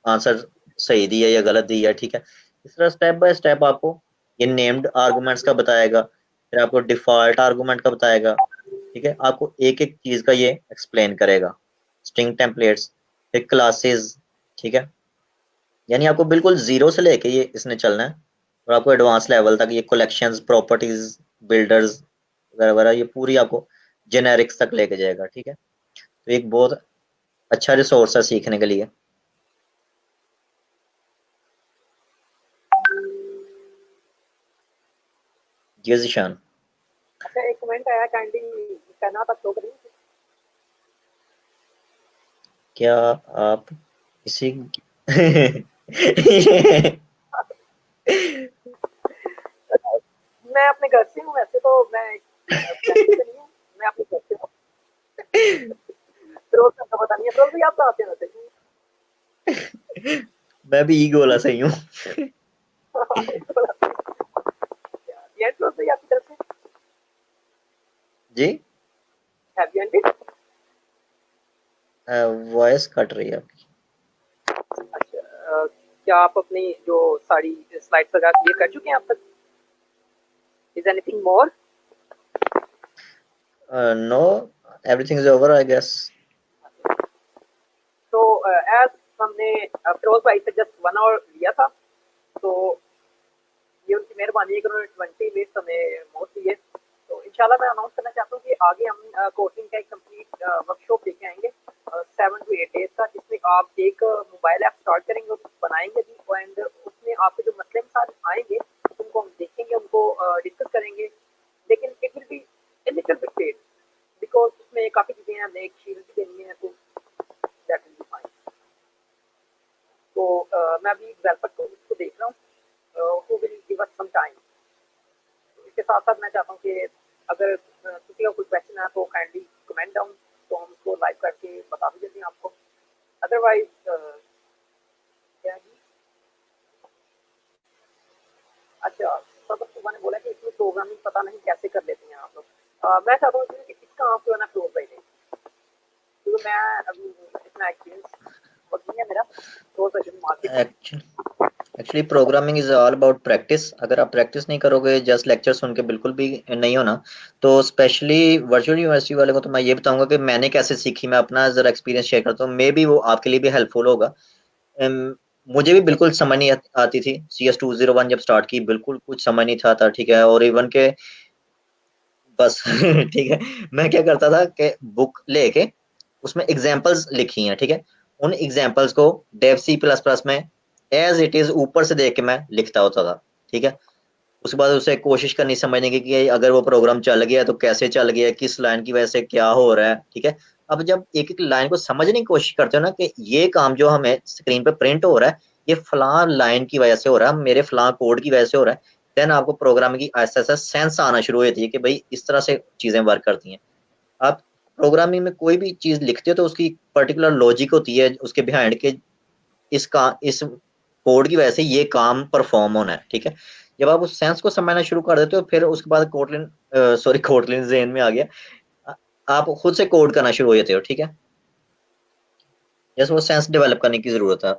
आंसर सही दिया या गलत दिया, ठीक है? इस तरह स्टेप बाय स्टेप आपको ये नेम्ड आर्गुमेंट्स का बताएगा, फिर आपको डिफॉल्ट आर्गुमेंट का बताएगा, ठीक है? आपको एक एक चीज का ये एक्सप्लेन करेगा। स्ट्रिंग टेम्पलेट्स, फिर क्लासेस, ठीक है? यानी आपको बिल्कुल जीरो से लेके ये इसने चलना है और आपको एडवांस लेवल तक ये कलेक्शंस, प्रॉपर्टीज, बिल्डर्स वगैरह वगैरह ये पूरी आपको जेनेरिक्स तक लेके जाएगा, ठीक है? तो एक बहुत अच्छा रिसोर्स है सीखने के लिए। जी जीशान। अच्छा एक कमेंट आया, काइंडली कहना तक तो करिए। क्या आप इसी मैं अपने घर से हूँ, वैसे तो मैं प्रैक्टिस से नहीं हूँ, मैं अपने घर से हूँ। फिरोज का तो पता नहीं है, फिरोज भाई आप कहाँ से हैं वैसे? मैं भी ई गोला से ही हूँ। ये फिरोज भाई आपकी तरफ से जी हैप्पी एंडेड। वॉइस कट रही है आपकी। अच्छा, क्या आप अपनी जो सारी स्लाइड्स वगैरह क्लियर कर चुके हैं आप तक? Is anything more? No, everything is over I guess. तो एज हमने फिरोज भाई से जस्ट 1 आवर लिया था, तो ये उनकी मेहरबानी है कि उन्होंने 20 मिनट हमें मोर दिए। तो इंशाल्लाह मैं अनाउंस करना चाहता हूँ कि आगे हम कोचिंग का एक कंप्लीट वर्कशॉप लेके आएंगे 7 to 8 डेज का, जिसमें आप एक मोबाइल ऐप स्टार्ट करेंगे, उसको बनाएंगे भी, एंड उसमें आपके जो मसले मसाइल आएंगे उनको हम देखेंगे, उनको डिस्कस करेंगे, लेकिन it will be a little bit late because उसमें काफ़ी चीज़ें हमें एक शील भी देनी है, तो दैट विल बी फाइन। तो मैं अभी डेवलपर को इसको देख रहा हूँ, who will give us some time. इसके साथ साथ मैं चाहता हूँ कि अगर किसी का कोई क्वेश्चन है तो काइंडली कमेंट डाउन, तो हम उसको लाइव करके बता भी देते हैं आपको। अदरवाइज क्या है जी? अच्छा, सबक सुबह ने बोला कि इसमें प्रोग्रामिंग पता नहीं कैसे कर लेते हैं आप लोग। मैं चाहता हूँ कि इसका आपको है ना क्लोज भाई दें, क्योंकि मैं अभी इतना एक्सपीरियंस वर्क नहीं है मेरा, क्लोज भाई मार्केट में। Actually programming is all about practice. अगर आप प्रैक्टिस नहीं करोगे, जस्ट लेक्चर सुन के बिल्कुल भी नहीं होना। तो स्पेशली वर्चुअल यूनिवर्सिटी वाले को तो मैं ये बताऊंगा कि मैंने कैसे सीखी, मैं अपना जरा एक्सपीरियंस शेयर करता हूँ, मे बी वो आपके लिए भी हेल्पफुल होगा। मुझे भी बिल्कुल समझ नहीं आती थी। CS201 जब स्टार्ट की बिल्कुल कुछ समझ नहीं था, ठीक है। और इवन के बस ठीक है, मैं क्या करता था कि बुक लेके उसमें एग्जाम्पल्स लिखी हैं, ठीक है, उन एग्जाम्पल्स को डेव C++ में एज इट इज ऊपर से देख के मैं लिखता होता था, ठीक है। उसके बाद उसे कोशिश करनी समझने की कि अगर वो प्रोग्राम चल गया तो कैसे चल गया, किस लाइन की वजह से क्या हो रहा है, ठीक है। अब जब एक एक लाइन को समझने की कोशिश करते हो ना कि ये काम जो हमें स्क्रीन पे प्रिंट हो रहा है ये फलां लाइन की वजह से हो रहा है, मेरे फलां कोड की वजह से हो रहा है, देन आपको प्रोग्रामिंग की ऐसा ऐसा सेंस आना शुरू हो जाती है कि भाई इस तरह से चीजें वर्क करती हैं। आप प्रोग्रामिंग में कोई भी चीज लिखते हो तो उसकी पर्टिकुलर लॉजिक होती है उसके बिहाइंड के, इस कोड की वजह से ये काम परफॉर्म होना है, ठीक है। जब आप उस सेंस को समझना शुरू कर देते हो फिर उसके बाद कोटलिन, सॉरी कोटलिन जेन में आ गया, आप खुद से कोड करना शुरू हो जाते हो, ठीक है। जैसे वो सेंस डेवलप करने की जरूरत है।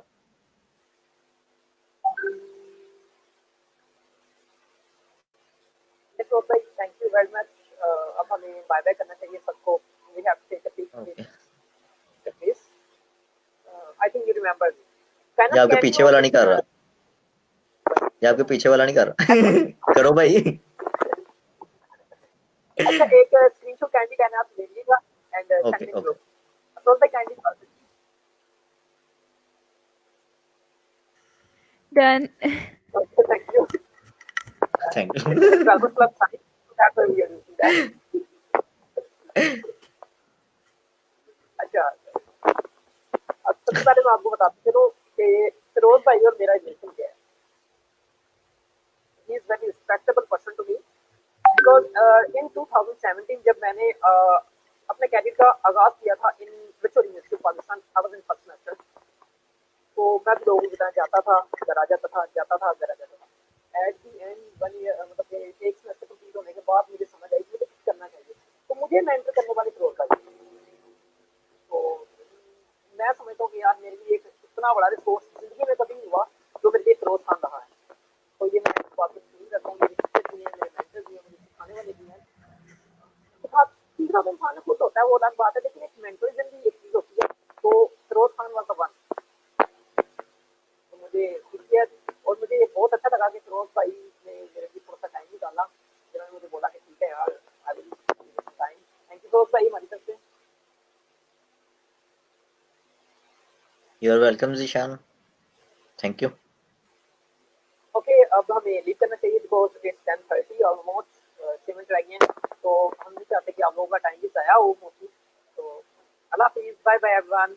तो भाई थैंक यू वेरी मच। अब हमें बाय बाय करना चाहिए सबको। We have to take a okay, pick please. I think you remember me. ये कैनस आपके कैन पीछे यू वाला नहीं कर रहा, ये आपके पीछे वाला नहीं कर रहा करो भाई। अच्छा, एक स्क्रीनशॉट कैंडी कहना आप ले लीजिएगा and okay send in okay, group. Afroz भाई candy Done. Thank you. Thank This is a you. developer club site, so that's why we are using that. अच्छा, अब सबसे पहले मैं आपको बताता चलूँ कि फिरोज भाई और मेरा रिलेशन क्या है। He is very respectable person to me because in 2017 जब मैंने अपने कैरियर का आगाज किया था in Victoria University of Pakistan, I was in first semester. तो मैं भी लोगों की तरह जाता था, घर आ जाता था, जाता था, घर आ जाता था। एट दी एंड 1 ईयर मतलब कि एक सेमेस्टर कंप्लीट होने के बाद मुझे समझ आई कि मुझे कुछ करना चाहिए, तो मुझे मेंटर करने वाले फिरोज भाई। तो मैं समझता हूँ कि यार मेरे लिए एक इतना बड़ा रिसोर्स जिंदगी में कभी नहीं हुआ जो मेरे लिए फिरोज खान रहा है। तो ये मैं बात नहीं करता हूँ, मेरे टीचर भी हैं, मेरे मेंटर भी हैं, मुझे सिखाने वाले भी हैं। तो बात सीखना तो इंसान खुद होता है, वो अलग बात है, लेकिन एक मेंटरिज्म भी एक चीज होती है। तो Firoz Khan was the one. तो मुझे खुशी है और मुझे बहुत अच्छा लगा कि फिरोज भाई ने मेरे लिए थोड़ा सा टाइम निकाला, जिन्होंने मुझे बोला कि ठीक है यार I will time. Thank you Firoz भाई हमारी तरफ से। You are welcome Zishan, thank you. Okay, अब हमें लीव करना चाहिए बिकॉज इट्स 10:30 ऑलमोस्ट 6 मिनट रह गए हैं। तो हम नहीं चाहते कि आप लोगों का टाइम भी ज़ाया हो मोस्टली। तो अल्लाह हाफिज़, बाय बाय एवरीवन।